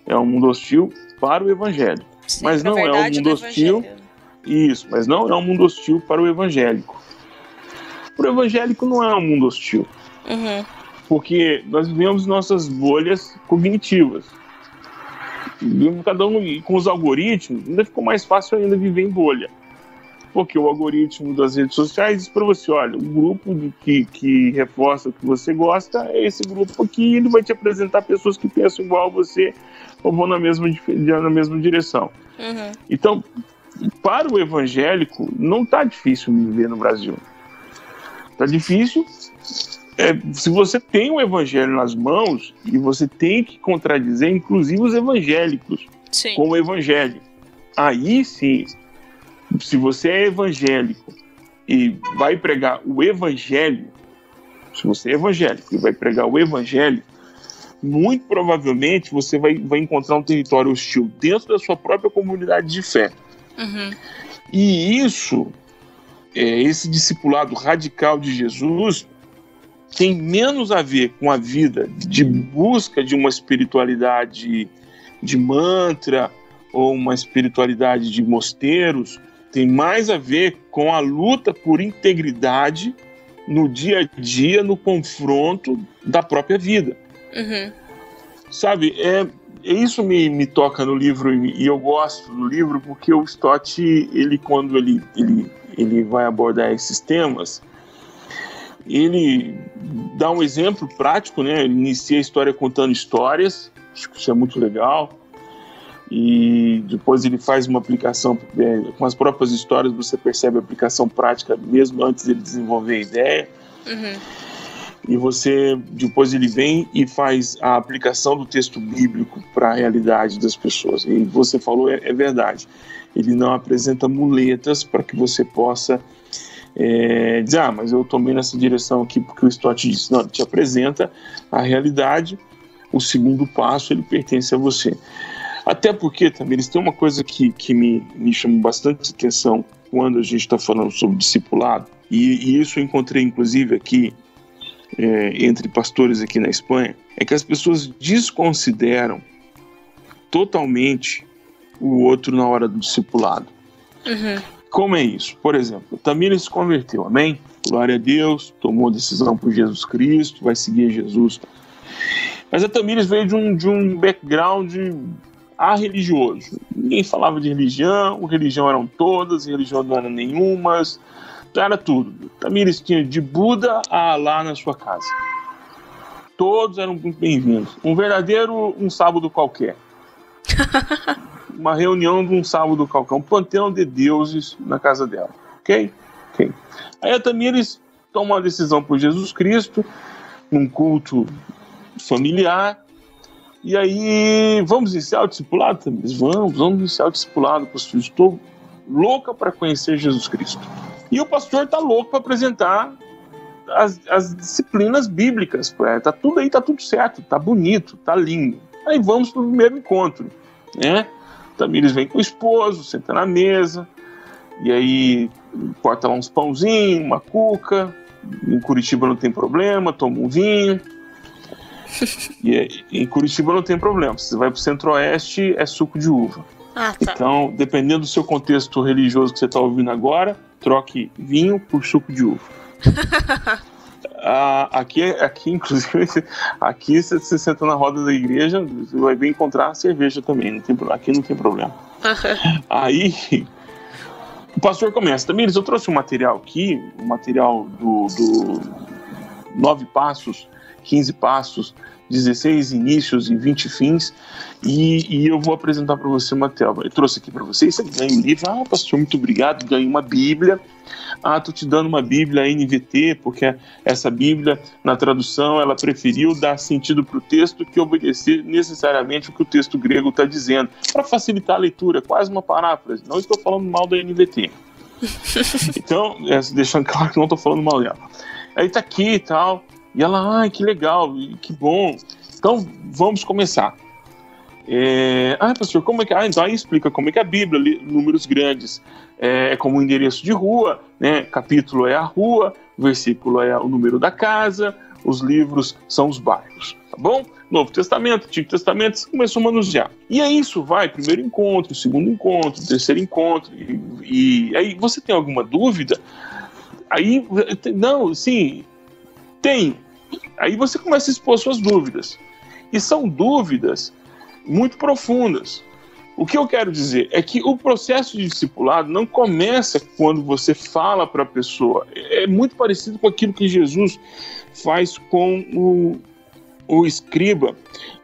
É um mundo hostil para o evangelho. Sim, mas não é um mundo hostil. Isso, mas não é um mundo hostil para o evangélico. Para o evangélico não é um mundo hostil. Porque nós vivemos nossas bolhas cognitivas. Cada um com os algoritmos, ainda ficou mais fácil ainda viver em bolha. Porque o algoritmo das redes sociais diz para você, olha, o grupo que reforça o que você gosta é esse grupo aqui, e ele vai te apresentar pessoas que pensam igual a você ou vão na mesma direção. Então, para o evangélico, não está difícil viver no Brasil. Está difícil se você tem o evangelho nas mãos e você tem que contradizer, inclusive os evangélicos, com o evangelho. Aí sim, se você é evangélico e vai pregar o evangelho, se você é evangélico e vai pregar o evangelho, muito provavelmente você vai encontrar um território hostil dentro da sua própria comunidade de fé. E isso, esse discipulado radical de Jesus, tem menos a ver com a vida de busca de uma espiritualidade de mantra ou uma espiritualidade de mosteiros, tem mais a ver com a luta por integridade no dia a dia, no confronto da própria vida. Sabe, isso me toca no livro, e eu gosto do livro porque o Stott, quando ele vai abordar esses temas, ele dá um exemplo prático, né? Ele inicia a história contando histórias, acho que isso é muito legal. E depois ele faz uma aplicação com as próprias histórias, você percebe a aplicação prática mesmo antes de ele desenvolver a ideia. E depois ele vem e faz a aplicação do texto bíblico para a realidade das pessoas. E você falou, é verdade, ele não apresenta muletas para que você possa dizer, mas eu tomei nessa direção aqui porque o Stott disse. Não, ele te apresenta a realidade, o segundo passo, ele pertence a você. Até porque, também, eles têm uma coisa que me chama bastante atenção quando a gente está falando sobre discipulado, e isso eu encontrei, inclusive, aqui, entre pastores aqui na Espanha, é que as pessoas desconsideram totalmente o outro na hora do discipulado. Uhum. Como é isso? Por exemplo, Tamires se converteu, amém? Glória a Deus, tomou a decisão por Jesus Cristo, vai seguir Jesus. Mas a Tamires veio de um background religioso. Ninguém falava de religião eram todas, religião não era nenhuma, era tudo. Tamires tinha de Buda a Alá na sua casa. Todos eram muito bem-vindos. Um sábado qualquer. Uma reunião de um sábado qualquer, um panteão de deuses na casa dela. Ok? Aí a Tamires toma uma decisão por Jesus Cristo, num culto familiar. E aí, vamos iniciar o discipulado, Tamires? Vamos iniciar o discipulado, pastor. Estou louca para conhecer Jesus Cristo. E o pastor está louco para apresentar as disciplinas bíblicas. Tá tudo aí, tá tudo certo, tá bonito, tá lindo. Aí vamos para o primeiro encontro, né? Tamires vem com o esposo, senta na mesa, e aí corta lá uns pãozinhos, uma cuca. Em Curitiba não tem problema, toma um vinho. E em Curitiba não tem problema. Se você vai para o Centro-Oeste, é suco de uva. Tá. Então, dependendo do seu contexto religioso que você está ouvindo agora, troque vinho por suco de uva. Aqui, inclusive, aqui você senta na roda da igreja, você vai ver encontrar cerveja também, aqui não tem problema. Uhum. Aí o pastor começa, Tamires, eu trouxe um material aqui, um material do 9 passos, 15 passos, 16 inícios e 20 fins, e eu vou apresentar para você o material. Eu trouxe aqui para você, você ganha um livro. Pastor, muito obrigado, ganhei uma Bíblia. Tô te dando uma Bíblia NVT, porque essa Bíblia, na tradução, ela preferiu dar sentido para o texto que obedecer necessariamente o que o texto grego está dizendo, para facilitar a leitura, quase uma paráfrase. Não estou falando mal da NVT. Então, deixando claro que não estou falando mal dela. Aí tá aqui e tal, e ela, que legal, que bom. Então, vamos começar. Pastor, como é que... então aí explica como é que a Bíblia, números grandes, é como um endereço de rua, né? Capítulo é a rua, versículo é o número da casa, os livros são os bairros, tá bom? Novo Testamento, Antigo Testamento, você começou a manusear. E aí isso vai, primeiro encontro, segundo encontro, terceiro encontro, e aí você tem alguma dúvida? Aí, não, sim, tem. Aí você começa a expor suas dúvidas. E são dúvidas muito profundas. O que eu quero dizer é que o processo de discipulado não começa quando você fala para a pessoa. É muito parecido com aquilo que Jesus faz com o escriba,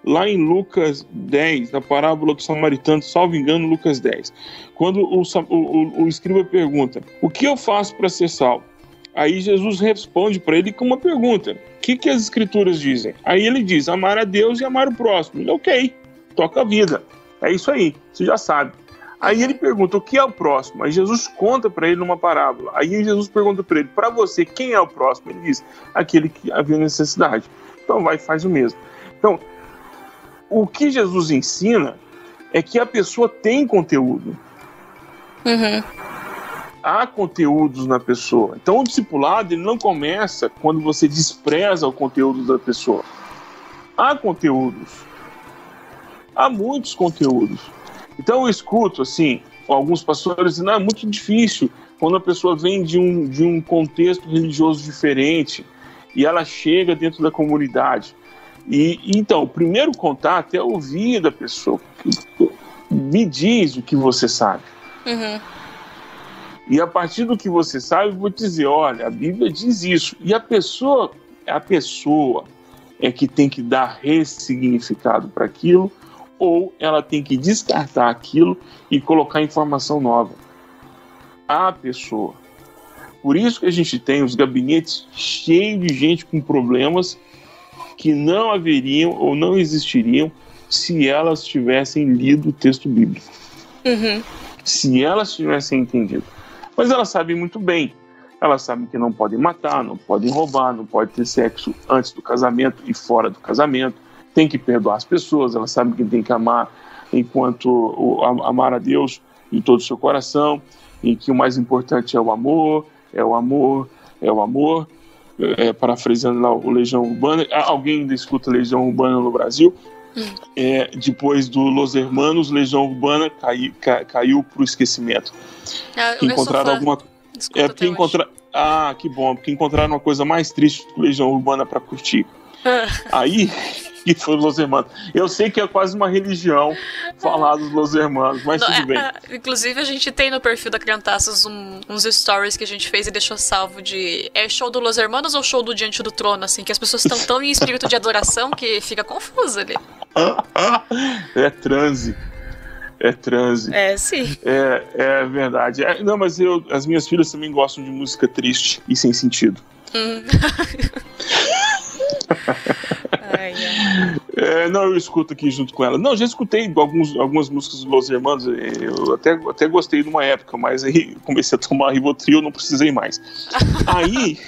lá em Lucas 10, na parábola do samaritano, salvo engano, Lucas 10. Quando o escriba pergunta, o que eu faço para ser salvo? Aí Jesus responde para ele com uma pergunta. O que as escrituras dizem? Aí ele diz, amar a Deus e amar o próximo. Ele, ok, toca a vida. É isso aí, você já sabe. Aí ele pergunta, o que é o próximo? Aí Jesus conta para ele numa parábola. Aí Jesus pergunta para ele, para você, quem é o próximo? Ele diz, aquele que havia necessidade. Então vai e faz o mesmo. Então, o que Jesus ensina é que a pessoa tem conteúdo. Uhum. Há conteúdos na pessoa. Então o discipulado ele não começa quando você despreza o conteúdo da pessoa. Há conteúdos. Há muitos conteúdos. Então eu escuto assim, alguns pastores dizendo, é muito difícil quando a pessoa vem de um contexto religioso diferente e ela chega dentro da comunidade. Então, o primeiro contato é ouvir da pessoa. Me diz o que você sabe. Uhum. E a partir do que você sabe, eu vou te dizer, olha, a Bíblia diz isso. E a pessoa é que tem que dar ressignificado para aquilo, ou ela tem que descartar aquilo e colocar informação nova. A pessoa. Por isso que a gente tem os gabinetes cheios de gente com problemas que não haveriam ou não existiriam se elas tivessem lido o texto bíblico. Uhum. Se elas tivessem entendido. Mas elas sabem muito bem. Elas sabem que não podem matar, não podem roubar, não podem ter sexo antes do casamento e fora do casamento. Tem que perdoar as pessoas, elas sabem que tem que amar amar a Deus em todo o seu coração, em que o mais importante é o amor, parafraseando lá o Legião Urbana. Alguém ainda escuta Legião Urbana no Brasil? Depois do Los Hermanos, Legião Urbana caiu para o esquecimento. Que encontraram alguma que bom, porque encontraram uma coisa mais triste que Legião Urbana para curtir. Aí, que foi o Los Hermanos. Eu sei que é quase uma religião falar dos Los Hermanos, mas tudo bem. Inclusive, a gente tem no perfil da Criantaças uns stories que a gente fez e deixou salvo de... É show do Los Hermanos ou show do Diante do Trono, assim? Que as pessoas estão tão em espírito de adoração que fica confuso ali. É transe. Sim. É verdade. Não, mas as minhas filhas também gostam de música triste e sem sentido. Não, eu escuto aqui junto com ela. Não, já escutei algumas músicas dos Los Hermanos. Eu até gostei de uma época, mas aí comecei a tomar Rivotril, não precisei mais. Aí,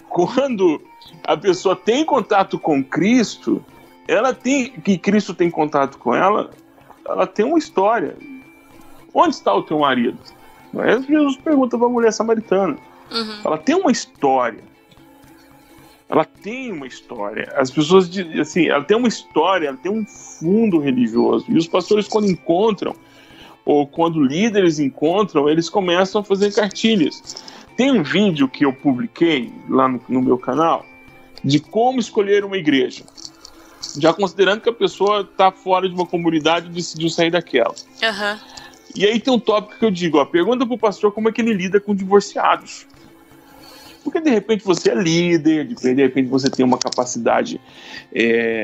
quando a pessoa tem contato com Cristo, que Cristo tem contato com ela tem uma história. Onde está o teu marido? Jesus pergunta para a mulher samaritana. Ela tem uma história. As pessoas dizem assim, ela tem uma história, ela tem um fundo religioso. E os pastores, quando encontram, ou quando líderes encontram, eles começam a fazer cartilhas. Tem um vídeo que eu publiquei lá no meu canal de como escolher uma igreja. Já considerando que a pessoa está fora de uma comunidade e decidiu sair daquela. E aí tem um tópico que eu digo, pergunta para o pastor como é que ele lida com divorciados. Porque de repente você é líder, de repente você tem uma capacidade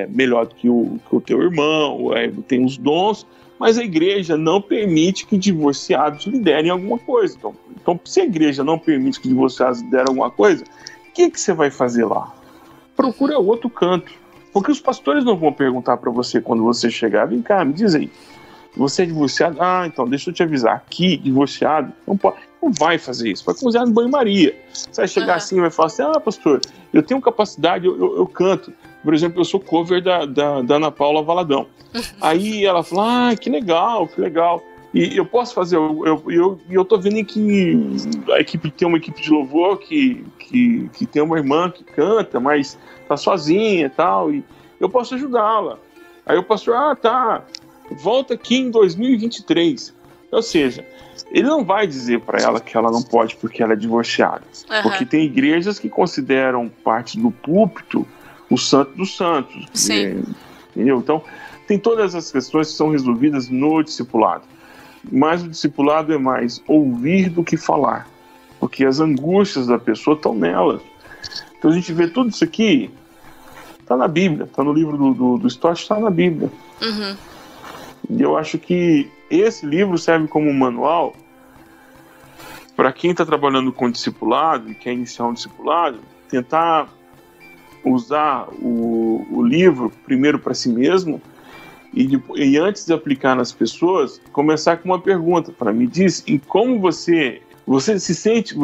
melhor do que o teu irmão, tem os dons, mas a igreja não permite que divorciados liderem alguma coisa. Então, se a igreja não permite que divorciados liderem alguma coisa, o que você vai fazer lá? Procura outro canto. Porque os pastores não vão perguntar para você quando você chegar, vem cá, me diz aí, você é divorciado? Então deixa eu te avisar, aqui, divorciado, não vai fazer isso, vai cozinhar no banho-maria. Você vai chegar assim e vai falar assim, pastor, eu tenho capacidade, eu canto. Por exemplo, eu sou cover da Ana Paula Valadão. Aí ela fala, que legal. E eu posso fazer, eu tô vendo que a equipe tem uma equipe de louvor que tem uma irmã que canta, mas tá sozinha e tal, e eu posso ajudá-la. Aí o pastor, tá, volta aqui em 2023. Ou seja, ele não vai dizer para ela que ela não pode porque ela é divorciada. Porque tem igrejas que consideram parte do púlpito o santo dos santos. Sim. Entendeu? Então, tem todas as questões que são resolvidas no discipulado. Mas o discipulado é mais ouvir do que falar. Porque as angústias da pessoa estão nela. Então a gente vê tudo isso aqui, está na Bíblia, está no livro do Stott, está na Bíblia. E eu acho que esse livro serve como um manual para quem está trabalhando com discipulado e quer iniciar um discipulado, tentar usar o livro primeiro para si mesmo e antes de aplicar nas pessoas, começar com uma pergunta. Para mim, diz em como você sente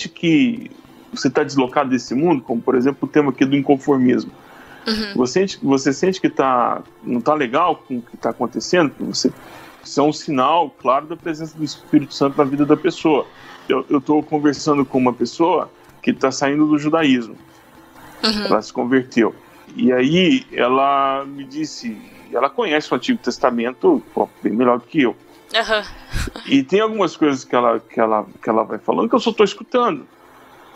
que você está deslocado desse mundo, como por exemplo o tema aqui do inconformismo. Você sente que não está legal com o que está acontecendo? Isso é um sinal, claro, da presença do Espírito Santo na vida da pessoa. Eu estou conversando com uma pessoa que está saindo do judaísmo. Ela se converteu. E aí ela me disse, ela conhece o Antigo Testamento bem melhor do que eu. E tem algumas coisas que ela vai falando que eu só estou escutando.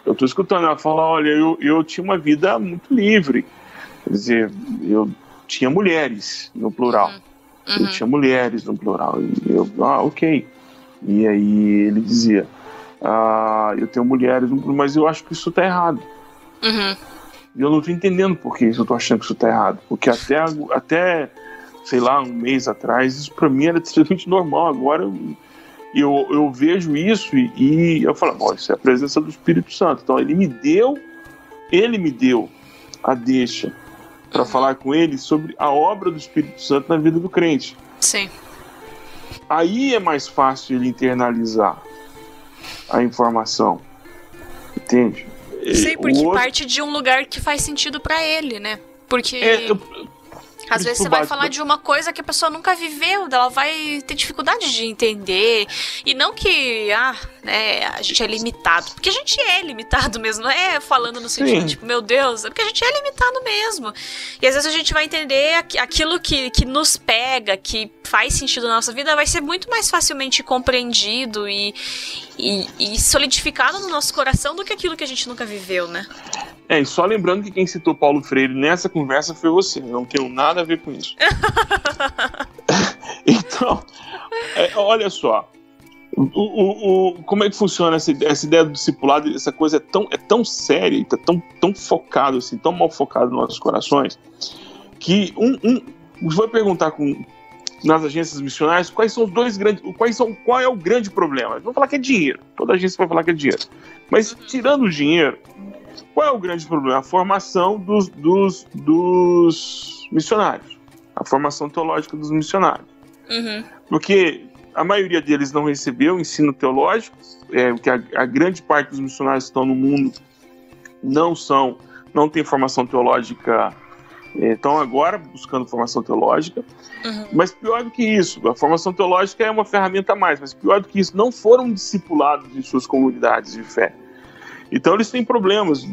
Eu estou escutando, ela fala, olha, eu tinha uma vida muito livre. Quer dizer, eu tinha mulheres no plural. Eu tinha mulheres no plural. E eu, ok. E aí ele dizia, eu tenho mulheres no plural, mas eu acho que isso está errado. E eu não estou entendendo por que eu estou achando que isso está errado. Porque até, sei lá, um mês atrás, isso para mim era extremamente normal. Agora eu vejo isso e eu falo, isso é a presença do Espírito Santo. Então ele me deu a deixa para falar com ele sobre a obra do Espírito Santo na vida do crente. Sim. Aí é mais fácil ele internalizar. a informação. Entende? Sim, porque parte de um lugar que faz sentido pra ele, né? Porque às vezes você vai falar de uma coisa que a pessoa nunca viveu, ela vai ter dificuldade de entender. E não que a gente é limitado, porque a gente é limitado mesmo, não é falando no sentido tipo, meu Deus, é porque a gente é limitado mesmo. E às vezes a gente vai entender aquilo que nos pega, que faz sentido na nossa vida, vai ser muito mais facilmente compreendido e solidificado no nosso coração do que aquilo que a gente nunca viveu, né? E só lembrando que quem citou Paulo Freire nessa conversa foi você. Eu não tenho nada a ver com isso. Então, olha só. Como é que funciona essa ideia do discipulado? Essa coisa é tão séria e tão focado, assim, tão mal focado nos nossos corações, que você vai perguntar nas agências missionárias qual é o grande problema. Vamos falar que é dinheiro. Toda agência vai falar que é dinheiro. Mas tirando o dinheiro, qual é o grande problema? A formação dos missionários. A formação teológica dos missionários. Uhum. Porque a maioria deles não recebeu ensino teológico, porque a grande parte dos missionários que estão no mundo não tem formação teológica, estão agora buscando formação teológica. Uhum. Mas pior do que isso, a formação teológica é uma ferramenta a mais, mas pior do que isso, não foram discipulados em suas comunidades de fé. Então eles têm problemas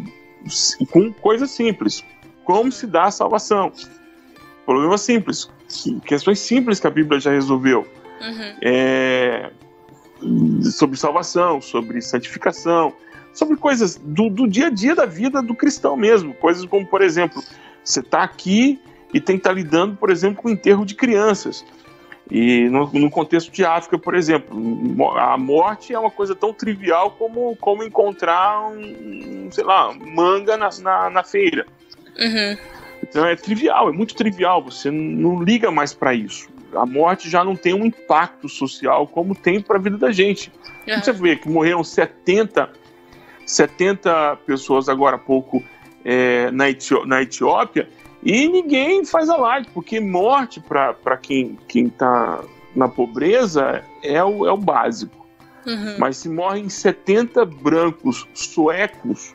com coisas simples. Como se dá a salvação? Problemas simples. Questões simples que a Bíblia já resolveu. Uhum. Sobre salvação, sobre santificação, sobre coisas do dia a dia da vida do cristão mesmo. Coisas como, por exemplo, você está aqui e tem que estar lidando, por exemplo, com o enterro de crianças. E no contexto de África, por exemplo, a morte é uma coisa tão trivial como encontrar manga na feira. Uhum. Então é trivial, é muito trivial, você não liga mais para isso. A morte já não tem um impacto social como tem para a vida da gente. Uhum. Você vê que morreram 70 pessoas agora há pouco na Etiópia, e ninguém faz alarde, porque morte para quem está na pobreza é o básico. Uhum. Mas se morrem 70 brancos suecos,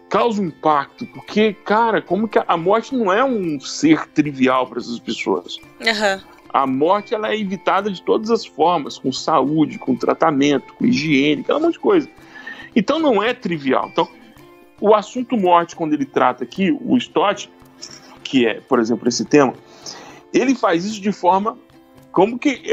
causa um impacto, porque, cara, como que a morte não é um ser trivial para essas pessoas. Uhum. A morte ela é evitada de todas as formas, com saúde, com tratamento, com higiene, aquela monte de coisa. Então não é trivial. Então, o assunto morte, quando ele trata aqui, o Stott, que é, por exemplo, esse tema, ele faz isso de forma como que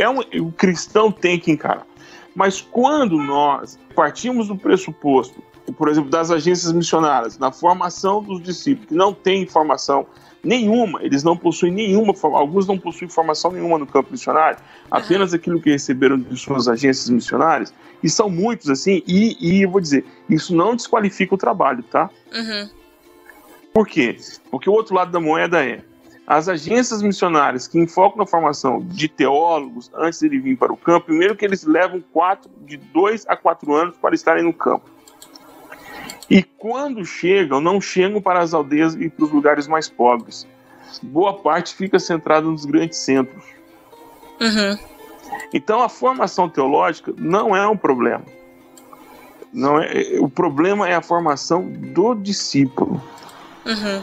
o cristão tem que encarar. Mas quando nós partimos do pressuposto, por exemplo, das agências missionárias, na formação dos discípulos, que não tem formação nenhuma, eles não possuem nenhuma, alguns não possuem formação nenhuma no campo missionário, apenas aquilo que receberam de suas agências missionárias, e são muitos assim, e eu vou dizer, isso não desqualifica o trabalho, tá? Uhum. Por quê? Porque o outro lado da moeda as agências missionárias que enfocam na formação de teólogos antes de ele vir para o campo, primeiro que eles levam de 2 a 4 anos para estarem no campo. E quando chegam, não chegam para as aldeias e para os lugares mais pobres. Boa parte fica centrada nos grandes centros. Uhum. Então a formação teológica não é um problema. O problema é a formação do discípulo. Uhum.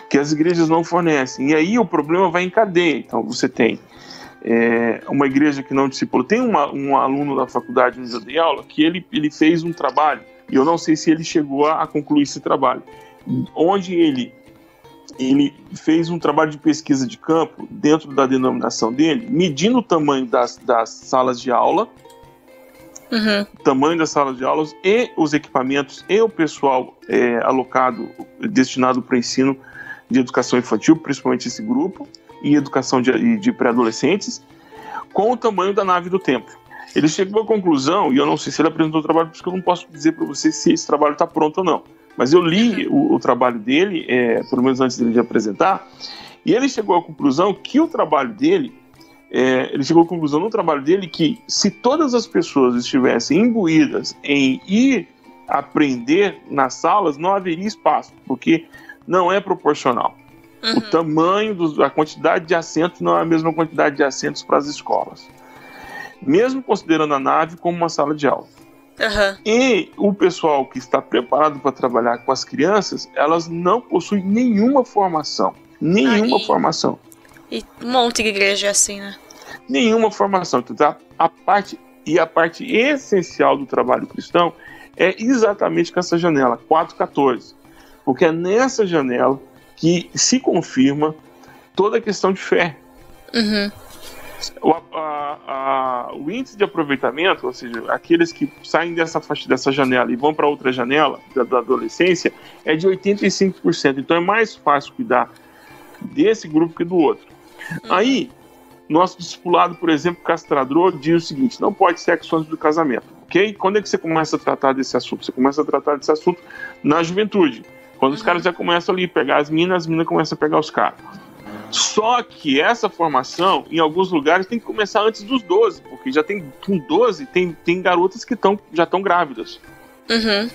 Que as igrejas não fornecem. E aí o problema vai em cadeia. Então você tem uma igreja que não discipula. Tem um aluno da faculdade onde eu dei aula que ele fez um trabalho, e eu não sei se ele chegou a concluir esse trabalho, onde ele fez um trabalho de pesquisa de campo dentro da denominação dele, medindo o tamanho das salas de aula, uhum. O tamanho das salas de aulas e os equipamentos e o pessoal destinado para o ensino de educação infantil, principalmente esse grupo, e educação de pré-adolescentes, com o tamanho da nave do templo. Ele chegou à conclusão, e eu não sei se ele apresentou o trabalho, porque eu não posso dizer para você se esse trabalho está pronto ou não, mas eu li o trabalho dele, pelo menos antes dele de apresentar, e ele chegou à conclusão que o trabalho dele, que se todas as pessoas estivessem imbuídas em ir aprender nas salas, não haveria espaço, porque não é proporcional. Uhum. O tamanho, a quantidade de assentos não é a mesma quantidade de assentos para as escolas. Mesmo considerando a nave como uma sala de aula. Uhum. E o pessoal que está preparado para trabalhar com as crianças, elas não possuem nenhuma formação. Nenhuma formação. E um monte de igreja é assim, né? Nenhuma formação. Então, a parte essencial do trabalho cristão é exatamente com essa janela, 4:14. Porque é nessa janela que se confirma toda a questão de fé. Uhum. O índice de aproveitamento, ou seja, aqueles que saem dessa janela e vão para outra janela da adolescência, é de 85%. Então é mais fácil cuidar desse grupo que do outro. Aí, nosso discipulado, por exemplo, castrador, diz o seguinte: não pode sexo antes do casamento, ok? Quando é que você começa a tratar desse assunto? Você começa a tratar desse assunto na juventude. Quando os caras já começam ali a pegar as minas começam a pegar os caras. Só que essa formação, em alguns lugares, tem que começar antes dos 12, porque já tem, com 12, tem garotas que já estão grávidas. Uhum.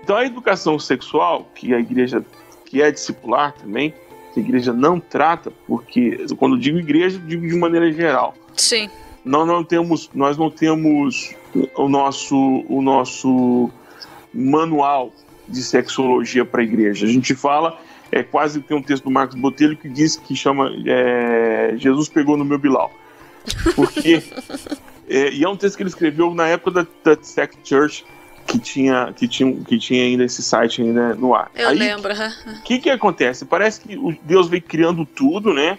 Então a educação sexual, que a igreja, que é discipular também, que a igreja não trata, porque quando digo igreja, digo de maneira geral. Sim. Nós não temos o nosso manual de sexologia para a igreja. A gente fala, quase tem um texto do Marcos Botelho que diz que chama Jesus pegou no meu Bilal. Porque e é um texto que ele escreveu na época da Sex Church, que tinha ainda esse site ainda no ar. Eu lembro. O que acontece? Parece que Deus veio criando tudo, né?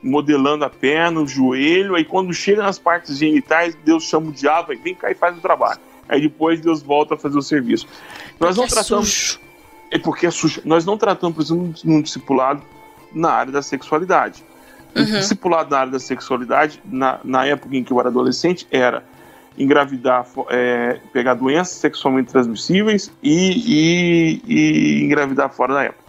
Modelando a perna, o joelho, aí quando chega nas partes genitais, Deus chama o diabo, vem cá e faz o trabalho. Aí depois Deus volta a fazer o serviço. Nós não tratamos. Sujo. Porque é sujo. Nós não tratamos, por exemplo, num discipulado na área da sexualidade. O discipulado na área da sexualidade, na época em que eu era adolescente, era engravidar, pegar doenças sexualmente transmissíveis e engravidar fora da época.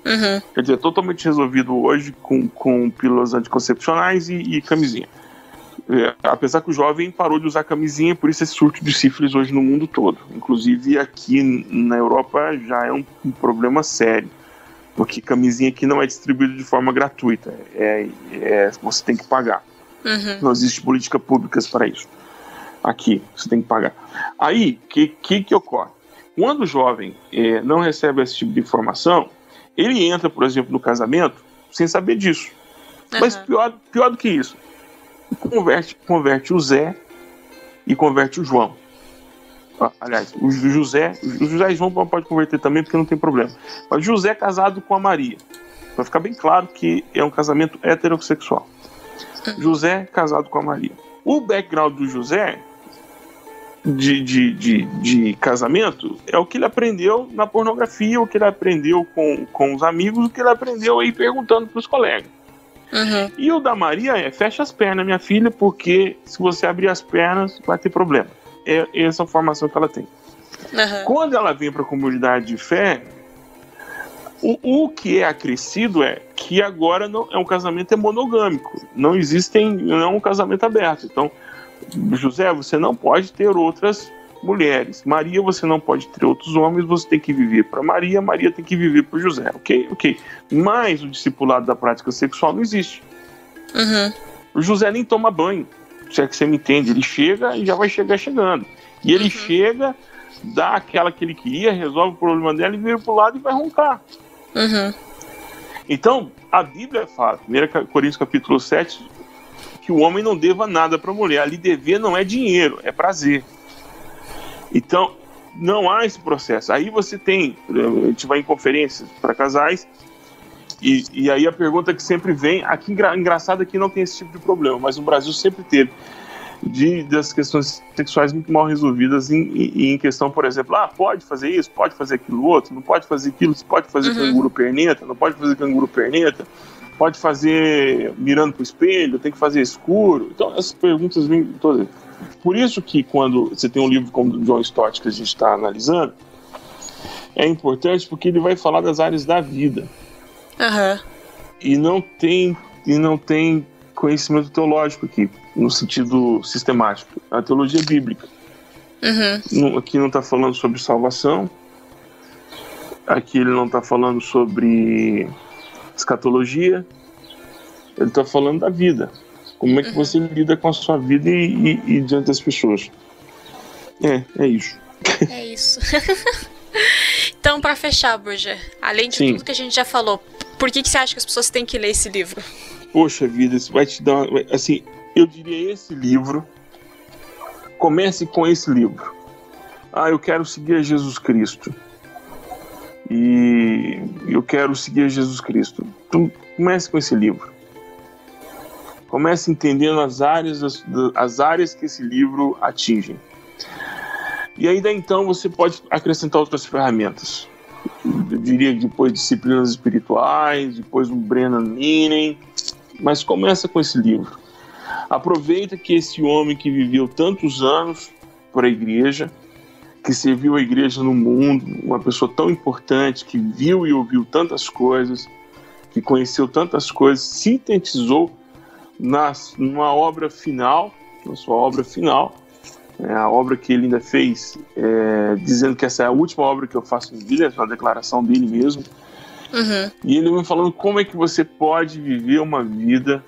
Uhum. Quer dizer, totalmente resolvido hoje com pílulas anticoncepcionais e camisinha. Apesar que o jovem parou de usar camisinha, por isso esse surto de sífilis hoje no mundo todo. Inclusive aqui na Europa já é um problema sério, porque camisinha aqui não é distribuída de forma gratuita, você tem que pagar. Uhum. Não existe política pública para isso. Aqui você tem que pagar. Aí, o que ocorre? Quando o jovem não recebe esse tipo de informação, ele entra, por exemplo, no casamento sem saber disso. Uhum. Mas pior do que isso, converte o Zé e converte o João. Aliás, o José e João pode converter também, porque não tem problema. Mas José é casado com a Maria, para ficar bem claro que é um casamento heterossexual. José é casado com a Maria. O background do José de casamento é o que ele aprendeu na pornografia, o que ele aprendeu com os amigos, o que ele aprendeu aí perguntando para os colegas. Uhum. E o da Maria fecha as pernas, minha filha, porque se você abrir as pernas vai ter problema. É essa formação que ela tem. Uhum. Quando ela vem para a comunidade de fé, o que é acrescido é que agora não é um casamento monogâmico, não é um casamento aberto. Então, José, você não pode ter outras mulheres. Maria, você não pode ter outros homens, você tem que viver para Maria, Maria tem que viver para José, ok? Mas o discipulado da prática sexual não existe. Uhum. O José nem toma banho, se é que você me entende. Ele chega e já vai chegar chegando. E ele chega, dá aquela que ele queria, resolve o problema dela e vira pro lado e vai roncar. Uhum. Então, a Bíblia fala, 1 Coríntios capítulo 7, que o homem não deva nada para a mulher. Ali dever não é dinheiro, é prazer. Então, não há esse processo. Aí você tem, a gente vai em conferências para casais, e aí a pergunta que sempre vem, aqui engraçado é que não tem esse tipo de problema, mas no Brasil sempre teve, das questões sexuais muito mal resolvidas em questão, por exemplo, pode fazer isso, pode fazer aquilo outro, não pode fazer aquilo, pode fazer canguru perneta, não pode fazer canguru perneta, pode fazer mirando pro espelho, tem que fazer escuro. Então essas perguntas vêm todas. Por isso que quando você tem um livro como o John Stott que a gente está analisando, é importante porque ele vai falar das áreas da vida. Uhum. E não tem conhecimento teológico aqui, no sentido sistemático. A teologia bíblica. Uhum. Aqui não está falando sobre salvação, aqui ele não está falando sobre escatologia, ele está falando da vida. Como é que você lida com a sua vida e diante das pessoas. É isso. É isso. Então, pra fechar, Burja, além de tudo que a gente já falou, por que você acha que as pessoas têm que ler esse livro? Poxa vida, isso vai te dar... Assim, eu diria esse livro... Comece com esse livro. Eu quero seguir a Jesus Cristo. E eu quero seguir a Jesus Cristo. Então, comece com esse livro. Comece entendendo as áreas que esse livro atinge. E aí, daí então, você pode acrescentar outras ferramentas. Eu diria depois disciplinas espirituais, depois um Brennan Manning. Mas começa com esse livro. Aproveita que esse homem que viveu tantos anos para a igreja, que serviu a igreja no mundo, uma pessoa tão importante, que viu e ouviu tantas coisas, que conheceu tantas coisas, sintetizou numa obra final, na sua obra final, a obra que ele ainda fez, dizendo que essa é a última obra que eu faço em vida, essa é uma declaração dele mesmo. Uhum. E ele vem falando como é que você pode viver uma vida,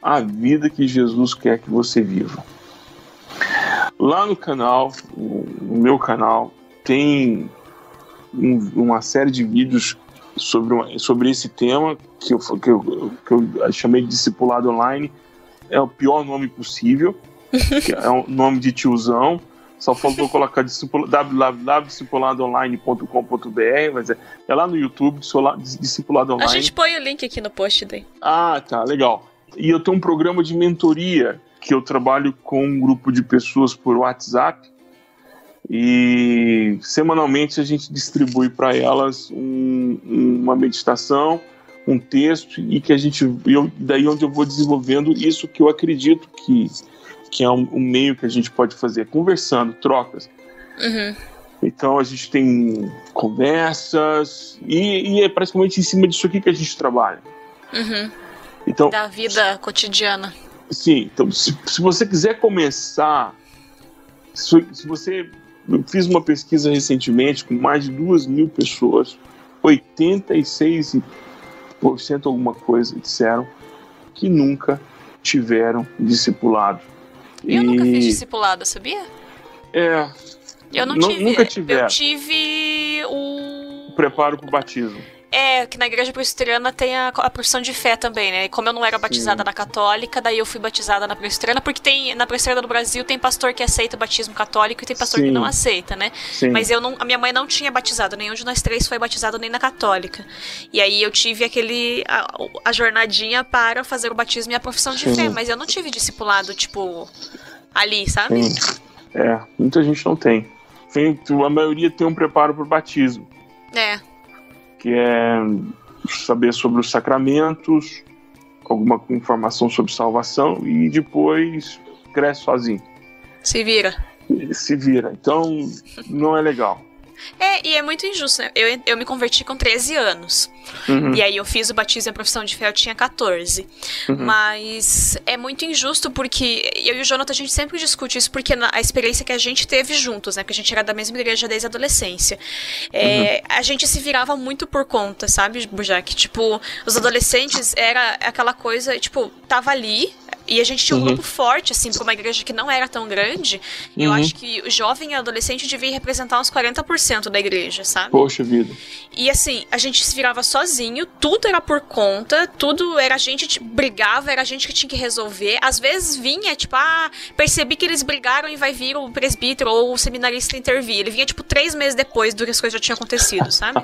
a vida que Jesus quer que você viva. Lá no canal, no meu canal, tem uma série de vídeos sobre esse tema que eu chamei de Discipulado Online. É o pior nome possível, que é um nome de tiozão. Só faltou colocar www.discipuladoonline.com.br, mas é lá no YouTube, Discipulado Online. A gente põe o link aqui no post daí. Tá, legal. E eu tenho um programa de mentoria que eu trabalho com um grupo de pessoas por WhatsApp e semanalmente a gente distribui para elas uma meditação, um texto e daí onde eu vou desenvolvendo isso que eu acredito que é um meio que a gente pode fazer, conversando, trocas. Uhum. Então a gente tem conversas e é praticamente em cima disso aqui que a gente trabalha. Uhum. Então, da vida cotidiana. Sim, então se você quiser começar, eu fiz uma pesquisa recentemente com mais de 2.000 pessoas, 86% alguma coisa disseram que nunca tiveram discipulado. Eu nunca fiz discipulado, sabia? Eu não tive. Nunca tiveram. Eu tive o preparo para o batismo. Que na igreja presbiteriana tem a profissão de fé também, né? E como eu não era batizada na católica, daí eu fui batizada na presbiteriana, porque na presbiteriana do Brasil tem pastor que aceita o batismo católico e tem pastor que não aceita, né? Sim. Mas a minha mãe não tinha batizado, nenhum de nós três foi batizado nem na católica. E aí eu tive a jornadinha para fazer o batismo e a profissão de fé, mas eu não tive discipulado, tipo, ali, sabe? Sim. Muita gente não tem. A maioria tem um preparo para o batismo. Que é saber sobre os sacramentos, alguma informação sobre salvação e depois cresce sozinho. Se vira. Então, não é legal. E é muito injusto, né? Eu me converti com 13 anos. Uhum. E aí eu fiz o batismo e a profissão de fé, eu tinha 14. Uhum. Mas é muito injusto porque eu e o Jonathan, a gente sempre discute isso porque a experiência que a gente teve juntos, né? Porque a gente era da mesma igreja desde a adolescência. A gente se virava muito por conta, sabe, Burjac? Tipo, os adolescentes era aquela coisa, tipo, tava ali. E a gente tinha um grupo forte, assim, pra uma igreja que não era tão grande. Eu acho que o jovem e adolescente devia representar uns 40% da igreja, sabe? Poxa vida. E assim, a gente se virava sozinho, tudo era por conta, tudo era a gente brigava, era a gente que tinha que resolver. Às vezes vinha, tipo, percebi que eles brigaram e vai vir o presbítero ou o seminarista intervir. Ele vinha, tipo, 3 meses depois do que as coisas já tinham acontecido, sabe?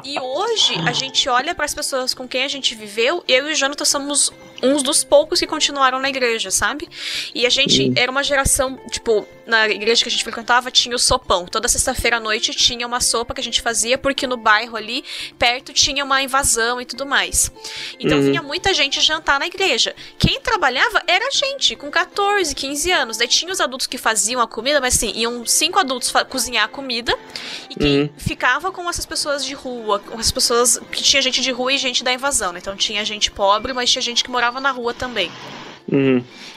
E hoje, a gente olha pras pessoas com quem a gente viveu, eu e o Jonathan somos uns dos poucos que continuaram na igreja, sabe? E a gente era uma geração, tipo, na igreja que a gente frequentava tinha o sopão. Toda sexta-feira à noite tinha uma sopa que a gente fazia, porque no bairro ali, perto, tinha uma invasão e tudo mais. Então vinha muita gente jantar na igreja. Quem trabalhava era a gente, com 14, 15 anos. Daí tinha os adultos que faziam a comida, mas assim, iam 5 adultos cozinhar a comida, e quem ficava com essas pessoas de rua, com as pessoas que tinha gente de rua e gente da invasão, né? Então tinha gente pobre, mas tinha gente que morava na rua também.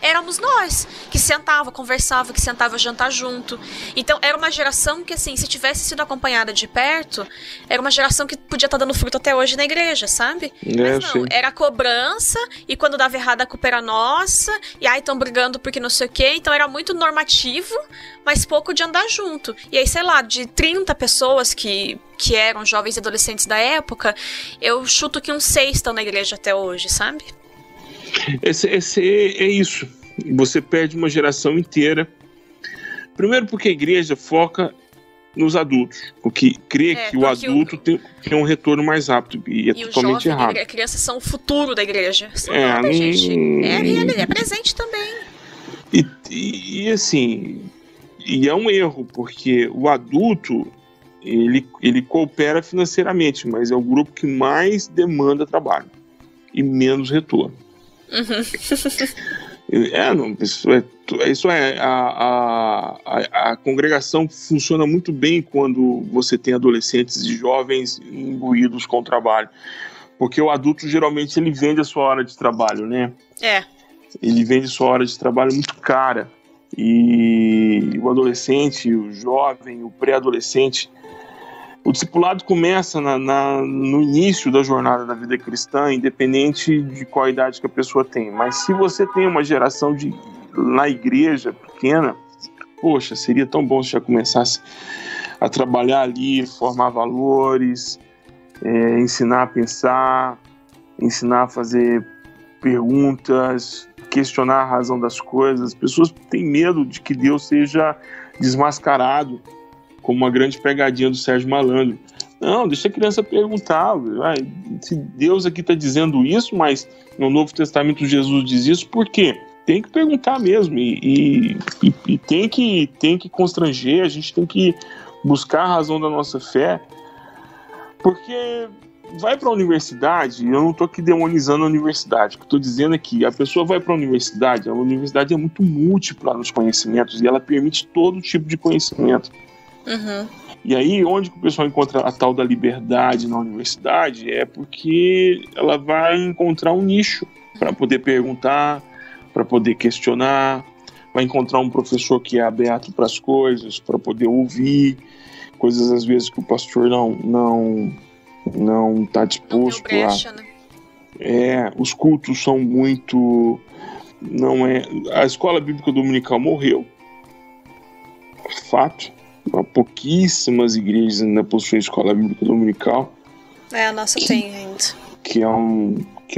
Éramos nós que sentava, conversava, que sentava jantar junto. Então era uma geração que, assim, se tivesse sido acompanhada de perto, era uma geração que podia estar dando fruto até hoje na igreja, sabe? Mas não, era cobrança, e quando dava errado a culpa era nossa, e aí estão brigando porque não sei o quê. Então era muito normativo, mas pouco de andar junto. E aí, sei lá, de 30 pessoas que eram jovens e adolescentes da época, eu chuto que uns 6 estão na igreja até hoje, sabe? É isso. Você perde uma geração inteira. Primeiro porque a igreja foca nos adultos, porque crê que o adulto tem um retorno mais rápido, e é totalmente errado. As crianças são o futuro da igreja. São nada, gente. É presente também. E assim, e é um erro, porque o adulto ele coopera financeiramente, mas é o grupo que mais demanda trabalho e menos retorno. A congregação funciona muito bem quando você tem adolescentes e jovens imbuídos com o trabalho, porque o adulto geralmente ele vende a sua hora de trabalho, né? Ele vende sua hora de trabalho muito cara, e o adolescente, o jovem, o pré-adolescente, o discipulado começa no início da jornada da vida cristã, independente de qual idade que a pessoa tem. Mas se você tem uma geração na igreja pequena, poxa, seria tão bom se já começasse a trabalhar ali, formar valores, ensinar a pensar, ensinar a fazer perguntas, questionar a razão das coisas. As pessoas têm medo de que Deus seja desmascarado como uma grande pegadinha do Sérgio Malandro. Não, deixa a criança perguntar. Se Deus aqui está dizendo isso, mas no Novo Testamento Jesus diz isso, por quê? Tem que perguntar mesmo, e tem que constranger, a gente tem que buscar a razão da nossa fé, porque vai para a universidade, eu não estou aqui demonizando a universidade, o que eu estou dizendo é que a pessoa vai para a universidade é muito múltipla nos conhecimentos, e ela permite todo tipo de conhecimento. E aí, onde que o pessoal encontra a tal da liberdade na universidade é porque ela vai encontrar um nicho para poder perguntar, para poder questionar, vai encontrar um professor que é aberto para as coisas, para poder ouvir coisas às vezes que o pastor não está disposto brecha, né? Os cultos são muito... A escola bíblica dominical morreu, fato. Pouquíssimas igrejas ainda possuem escola bíblica dominical. A nossa tem ainda. Que é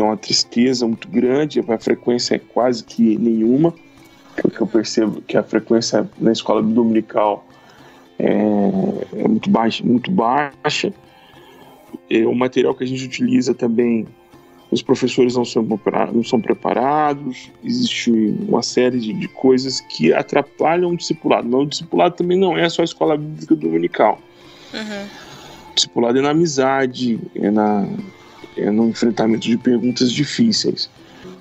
uma tristeza muito grande. A frequência é quase que nenhuma, porque eu percebo que a frequência na escola dominical é muito baixa, muito baixa. O material que a gente utiliza também, os professores não são preparados, existe uma série de coisas que atrapalham o discipulado. Mas o discipulado também não é só a escola bíblica dominical. O discipulado é na amizade, é no enfrentamento de perguntas difíceis.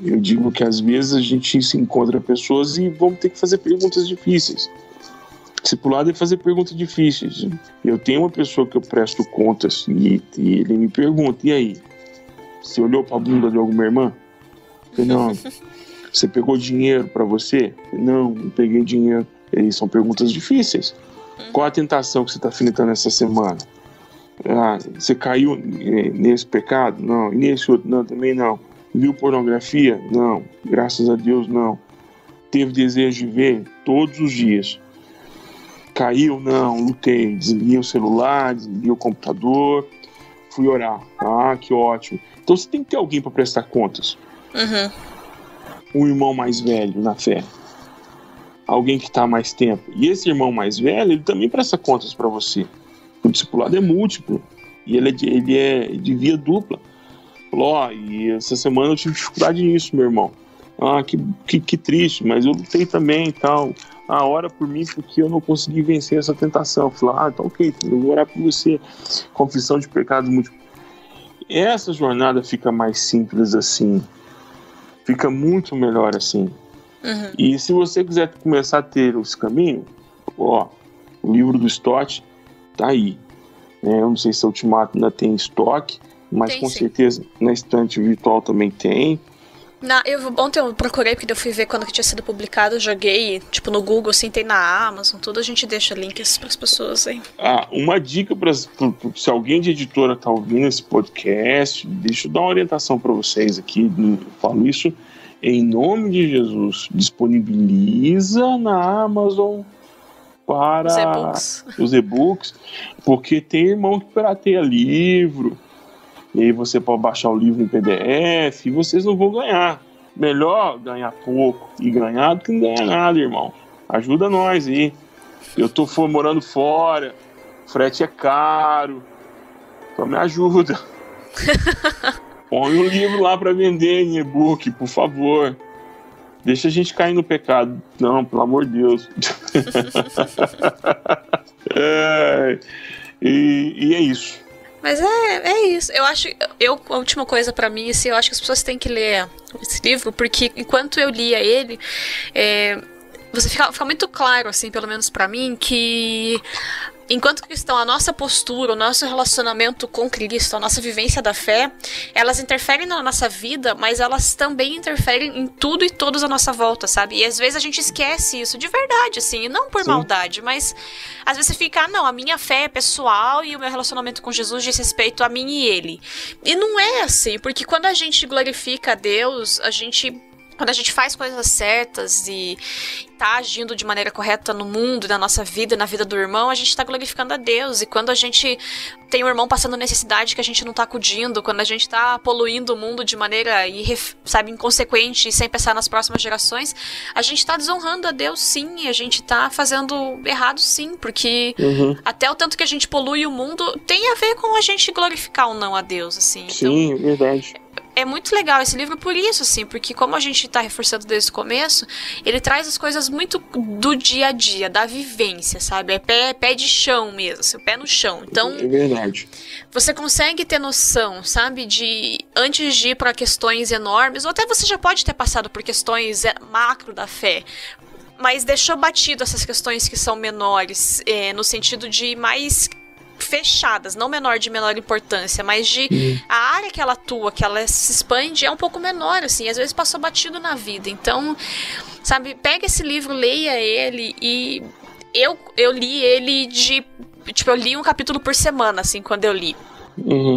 Eu digo que às vezes a gente se encontra pessoas e vamos ter que fazer perguntas difíceis. Discipulado é fazer perguntas difíceis. Eu tenho uma pessoa que eu presto contas e ele me pergunta, e aí? Você olhou para a bunda de alguma irmã? Não. Você pegou dinheiro para você? Não peguei dinheiro. E são perguntas difíceis. Qual a tentação que você está enfrentando essa semana? Você caiu nesse pecado? Não. E nesse outro? Não, também não. Viu pornografia? Não. Graças a Deus, não. Teve desejo de ver? Todos os dias. Caiu? Não. Lutei. Desliguei o celular, desliguei o computador, fui orar. Que ótimo. Então você tem que ter alguém para prestar contas. Um irmão mais velho na fé. Alguém que está há mais tempo. E esse irmão mais velho, ele também presta contas para você. O discipulado é múltiplo. E ele é de via dupla. Falou, e essa semana eu tive dificuldade nisso, meu irmão. Que triste, mas eu lutei também e tal. Ora por mim porque eu não consegui vencer essa tentação. Eu falei, então ok, eu vou orar por você. Confissão de pecados múltiplos. Essa jornada fica mais simples assim. Fica muito melhor assim. E se você quiser começar a ter esse caminho, o livro do Stott tá aí. Eu não sei se a Ultimato ainda tem estoque, mas tem, com certeza na estante virtual também tem. Ontem eu procurei, porque eu fui ver quando que tinha sido publicado, eu joguei, tipo, no Google, assim, tem na Amazon, tudo, a gente deixa links pras pessoas aí. Uma dica se alguém de editora tá ouvindo esse podcast, deixa eu dar uma orientação para vocês aqui, eu falo isso em nome de Jesus, disponibiliza na Amazon para os e-books, porque tem irmão que pirateia livro, e aí você pode baixar o livro em PDF e vocês não vão ganhar. Melhor ganhar pouco e ganhar do que não ganhar nada, irmão. Ajuda nós aí. Eu tô morando fora, frete é caro, então me ajuda. Põe um livro lá para vender em e-book, por favor. Deixa a gente cair no pecado. Não, pelo amor de Deus. E é isso. Mas é isso. Eu acho, a última coisa pra mim, assim, eu acho que as pessoas têm que ler esse livro, porque enquanto eu lia ele, você fica muito claro, assim, pelo menos pra mim, que enquanto cristão, a nossa postura, o nosso relacionamento com Cristo, a nossa vivência da fé, elas interferem na nossa vida, mas elas também interferem em tudo e todos à nossa volta, sabe? E às vezes a gente esquece isso de verdade, assim, e não por maldade, mas às vezes você fica, não, a minha fé é pessoal e o meu relacionamento com Jesus diz respeito a mim e ele. E não é assim, porque quando a gente glorifica a Deus, quando a gente faz coisas certas e tá agindo de maneira correta no mundo, na nossa vida, na vida do irmão, a gente tá glorificando a Deus. E quando a gente tem um irmão passando necessidade que a gente não tá acudindo, quando a gente tá poluindo o mundo de maneira, inconsequente e sem pensar nas próximas gerações, a gente tá desonrando a Deus, sim, e a gente tá fazendo errado, sim, porque até o tanto que a gente polui o mundo tem a ver com a gente glorificar ou não a Deus, assim. Sim, então, verdade. É muito legal esse livro por isso, assim, porque como a gente tá reforçando desde o começo, ele traz as coisas muito do dia a dia, da vivência, sabe? É pé de chão mesmo, seu pé no chão. Então, é verdade. Você consegue ter noção, sabe, de antes de ir para questões enormes, ou até você já pode ter passado por questões macro da fé, mas deixou batido essas questões que são menores, no sentido de mais fechadas, não de menor importância, mas de a área que ela atua, que ela se expande, é um pouco menor, assim, às vezes passou batido na vida. Então, sabe, pega esse livro, leia ele, e eu li ele eu li um capítulo por semana, assim, quando eu li.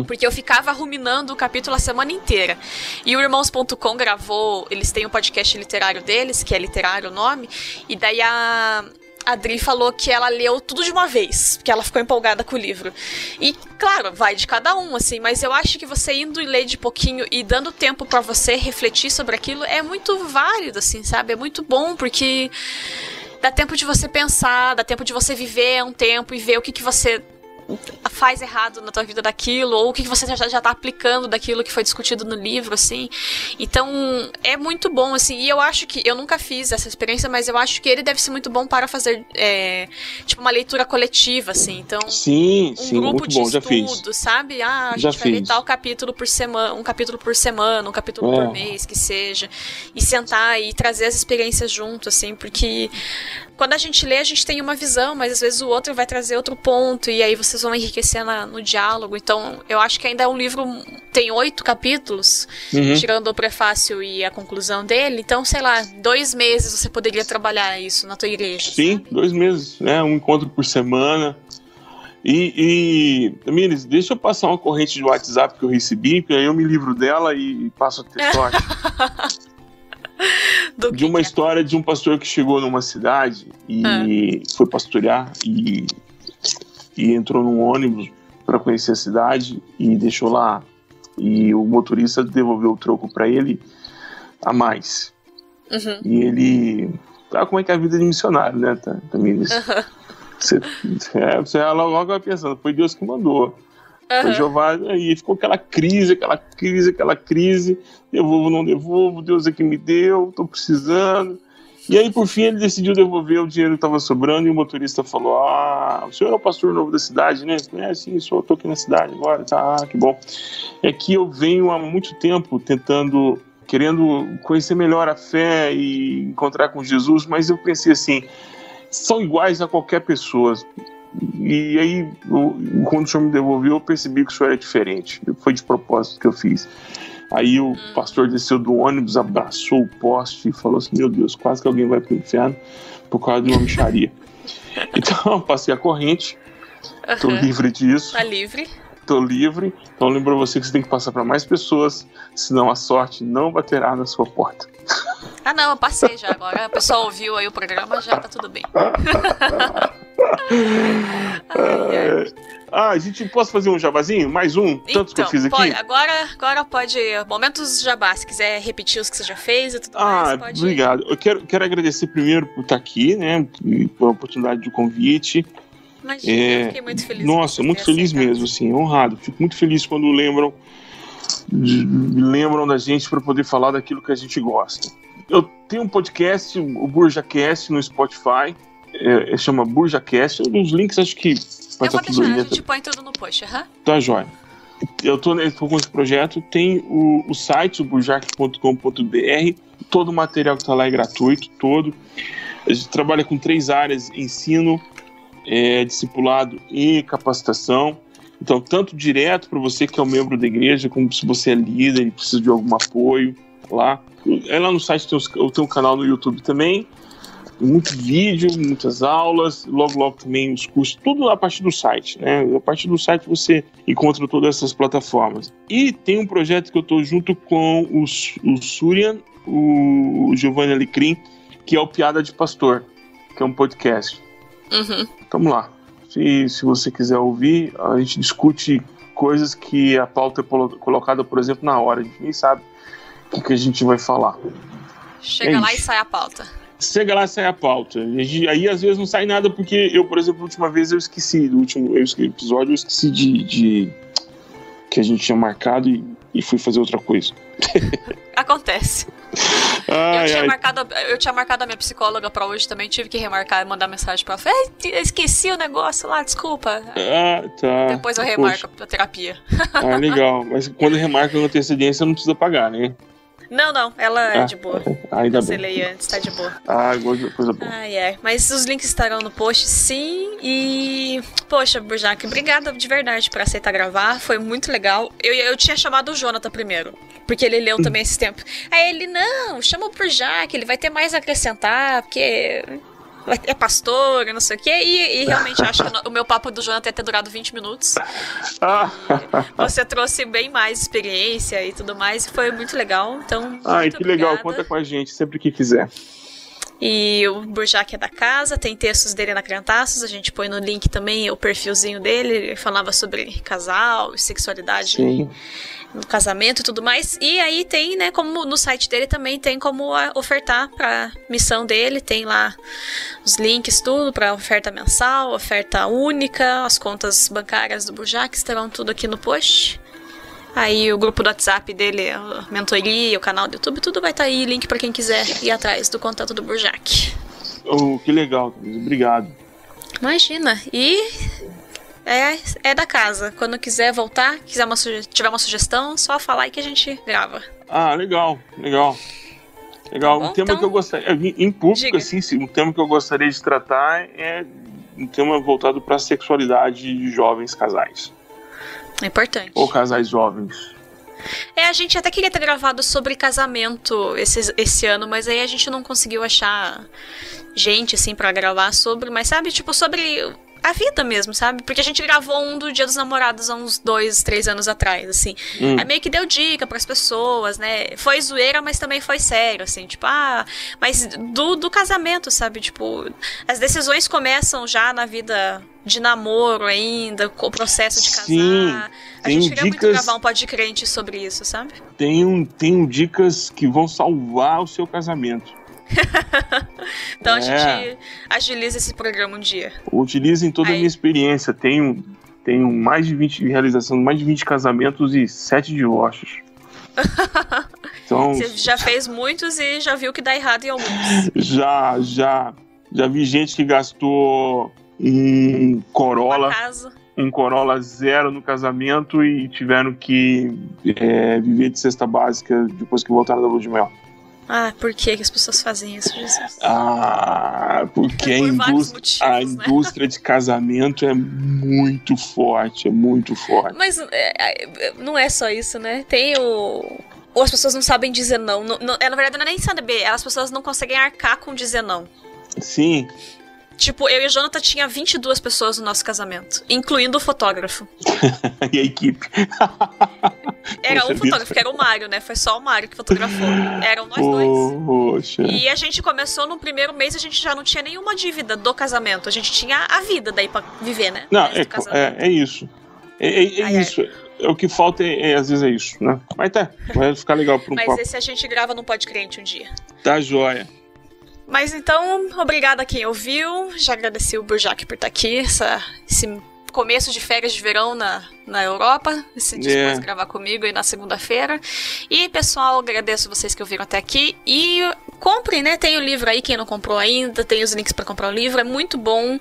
Porque eu ficava ruminando o capítulo a semana inteira. E o Irmãos.com gravou, eles têm um podcast literário deles, que é Literário o nome, e daí a Adri falou que ela leu tudo de uma vez, que ela ficou empolgada com o livro. E, claro, vai de cada um, assim, mas eu acho que você indo e ler de pouquinho e dando tempo pra você refletir sobre aquilo é muito válido, assim, sabe? É muito bom, porque dá tempo de você pensar, dá tempo de você viver um tempo e ver o que você faz errado na tua vida daquilo, ou o que você já tá aplicando daquilo que foi discutido no livro, assim. Então, é muito bom, assim, e eu acho que, eu nunca fiz essa experiência, mas eu acho que ele deve ser muito bom para fazer, tipo, uma leitura coletiva, assim. Então, um grupo de estudo, sabe? A gente vai ler tal capítulo por semana, um capítulo por semana, um capítulo por mês, que seja, e sentar e trazer as experiências junto, assim, porque quando a gente lê, a gente tem uma visão, mas às vezes o outro vai trazer outro ponto, e aí vocês vão enriquecer no diálogo. Então, eu acho que ainda é um livro, tem 8 capítulos, tirando o prefácio e a conclusão dele. Então, sei lá, 2 meses você poderia trabalhar isso na tua igreja. Sim, sabe? 2 meses, né? Um encontro por semana. E Tamires, deixa eu passar uma corrente de WhatsApp que eu recebi, porque aí eu me livro dela e passo a ter sorte. De uma história de um pastor que chegou numa cidade e foi pastorear e entrou num ônibus para conhecer a cidade e deixou lá, e o motorista devolveu o troco para ele a mais. E ele, como é que é a vida de missionário, né, Tamires? Você logo vai pensando, foi Deus que mandou. Foi Jeová, aí ficou aquela crise, devolvo, não devolvo, Deus é que me deu, tô precisando. E aí, por fim, ele decidiu devolver o dinheiro que estava sobrando, e o motorista falou, o senhor é o pastor novo da cidade, né? Sim, tô aqui na cidade agora, que bom. É que eu venho há muito tempo querendo conhecer melhor a fé e encontrar com Jesus, mas eu pensei assim, são iguais a qualquer pessoa. E aí, quando o senhor me devolveu, eu percebi que o senhor era diferente. Foi de propósito que eu fiz. Aí o pastor desceu do ônibus, abraçou o poste e falou assim, meu Deus, quase que alguém vai pro inferno por causa de uma mixaria. Então eu passei a corrente, tô livre disso. Tá livre. Tô livre, então lembro você que você tem que passar para mais pessoas, senão a sorte não baterá na sua porta. Ah não, eu passei já agora, o pessoal ouviu aí o programa, já tá tudo bem. A gente pode fazer um jabazinho? Mais um? Tantos que eu fiz aqui? Agora pode, momentos jabá, se quiser repetir os que você já fez e tudo mais, pode. Obrigado. Eu quero agradecer primeiro por estar aqui, né, pela oportunidade do convite. Imagina, eu fiquei muito feliz. Nossa, muito feliz mesmo, assim, honrado. Fico muito feliz quando lembram da gente para poder falar daquilo que a gente gosta. Eu tenho um podcast, o BurjaCast, no Spotify, chama BurjaCast. Os links acho que vai estar tudo aí. A gente põe tudo no post, Tá joia. Eu tô com esse projeto, tem o site, o burjac.com.br, todo o material que está lá é gratuito, todo. A gente trabalha com 3 áreas: ensino, discipulado e capacitação. Então, tanto direto para você que é um membro da igreja, como se você é líder e precisa de algum apoio lá. Lá no site eu tenho um canal no YouTube também, muito vídeo, muitas aulas, logo também os cursos, tudo a partir do site, né? A partir do site você encontra todas essas plataformas. E tem um projeto que eu estou junto com o Surian, o Giovanni Alecrim, que é o Piada de Pastor, que é um podcast. Vamos lá. Se você quiser ouvir, a gente discute coisas que a pauta é colocada, por exemplo, na hora. A gente nem sabe o que a gente vai falar. Chega lá e sai a pauta. Chega lá e sai a pauta. Aí às vezes não sai nada porque eu, por exemplo, a última vez eu esqueci, do último episódio eu esqueci de que a gente tinha marcado e fui fazer outra coisa. Acontece. Eu tinha marcado a minha psicóloga pra hoje também, tive que remarcar e mandar mensagem pra ela. Esqueci o negócio lá, desculpa. Tá. Depois eu remarco a terapia. Legal. Mas quando remarca com antecedência não precisa pagar, né? Não, ela é de boa. Ainda cancelei bem. Antes, tá de boa. Coisa boa. Mas os links estarão no post, sim. E, poxa, Burjac, obrigada de verdade por aceitar gravar. Foi muito legal. Eu tinha chamado o Jonathan primeiro, porque ele leu também esse tempo. Aí ele, não, chama o Burjac, ele vai ter mais a acrescentar, porque é pastor, não sei o quê. E realmente acho que o meu papo do Jonathan ia ter durado 20 minutos. Você trouxe bem mais experiência e tudo mais, e foi muito legal. Então, muito que legal, conta com a gente sempre que quiser. E o Burjac é da casa, tem textos dele na Crentaços, a gente põe no link também o perfilzinho dele, ele falava sobre casal, sexualidade. Sim. No casamento e tudo mais. E aí tem, né, como no site dele também tem como ofertar pra missão dele, tem lá os links, tudo pra oferta mensal, oferta única, as contas bancárias do Burjac estarão tudo aqui no post. Aí o grupo do WhatsApp dele, a mentoria, o canal do YouTube, tudo vai estar aí, link pra quem quiser ir atrás do contato do Burjac. Que legal, obrigado. Imagina, e é da casa. Quando quiser voltar, tiver uma sugestão, só falar aí que a gente grava. Legal. Tá bom, um tema que eu gostaria, em público, diga. assim, um tema que eu gostaria de tratar é um tema voltado para a sexualidade de jovens casais. É importante. Ou casais jovens. A gente até queria ter gravado sobre casamento esse ano, mas aí a gente não conseguiu achar gente, assim, pra gravar sobre, mas sabe, tipo, sobre a vida mesmo, sabe? Porque a gente gravou um do Dia dos Namorados há uns 2, 3 anos atrás, assim. Aí meio que deu dica pras pessoas, né? Foi zoeira, mas também foi sério, assim. Tipo, mas do casamento, sabe? Tipo, as decisões começam já na vida de namoro ainda, com o processo de casar. Sim, a gente queria muito gravar um podcast sobre isso, sabe? Tem dicas que vão salvar o seu casamento. Então a gente agiliza esse programa um dia. Utilizem toda a minha experiência. Tenho realização de mais de 20 casamentos e 7 divórcios. Então, você já fez muitos e já viu que dá errado em alguns. Já vi gente que gastou um Corolla zero no casamento e tiveram que viver de cesta básica depois que voltaram da lua de mel. Por que as pessoas fazem isso, Jesus? Porque a indústria de casamento é muito forte, Mas não é só isso, né? Tem Ou as pessoas não sabem dizer não. Na verdade, não é nem saber, as pessoas não conseguem arcar com dizer não. Sim. Tipo, eu e a Jonathan tinha 22 pessoas no nosso casamento, incluindo o fotógrafo. E a equipe. Era um fotógrafo, que era o Mário, né? Foi só o Mário que fotografou. Eram nós dois. Poxa. E a gente começou no primeiro mês, a gente já não tinha nenhuma dívida do casamento. A gente tinha a vida daí pra viver, né? Não, é isso. É isso. O que falta às vezes é isso, né? Mas tá, vai ficar legal pro Mas papo. esse a gente grava no Pode Crente um dia. Tá joia. Mas então, obrigada a quem ouviu. Já agradeci o Burjac por estar aqui. Esse começo de férias de verão na Europa. Se dispôs a gravar comigo aí na segunda-feira. E, pessoal, agradeço vocês que ouviram até aqui. E comprem, né? Tem o livro aí, quem não comprou ainda. Tem os links para comprar o livro. É muito bom.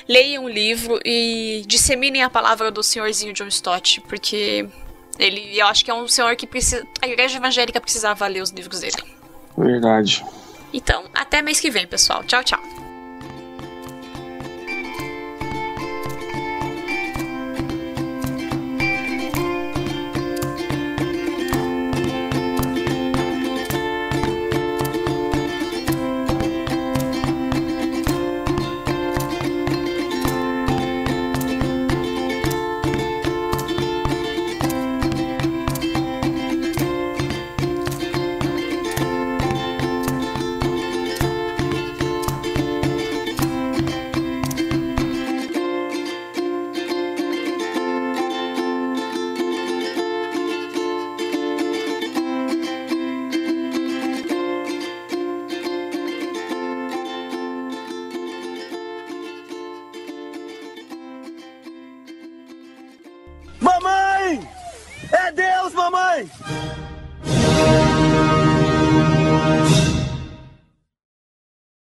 Leiam o livro e disseminem a palavra do senhorzinho John Stott. Porque eu acho que é um senhor que a igreja evangélica precisava ler os livros dele. Verdade. Então, até mês que vem, pessoal. Tchau, tchau. Mamãe! É Deus, mamãe!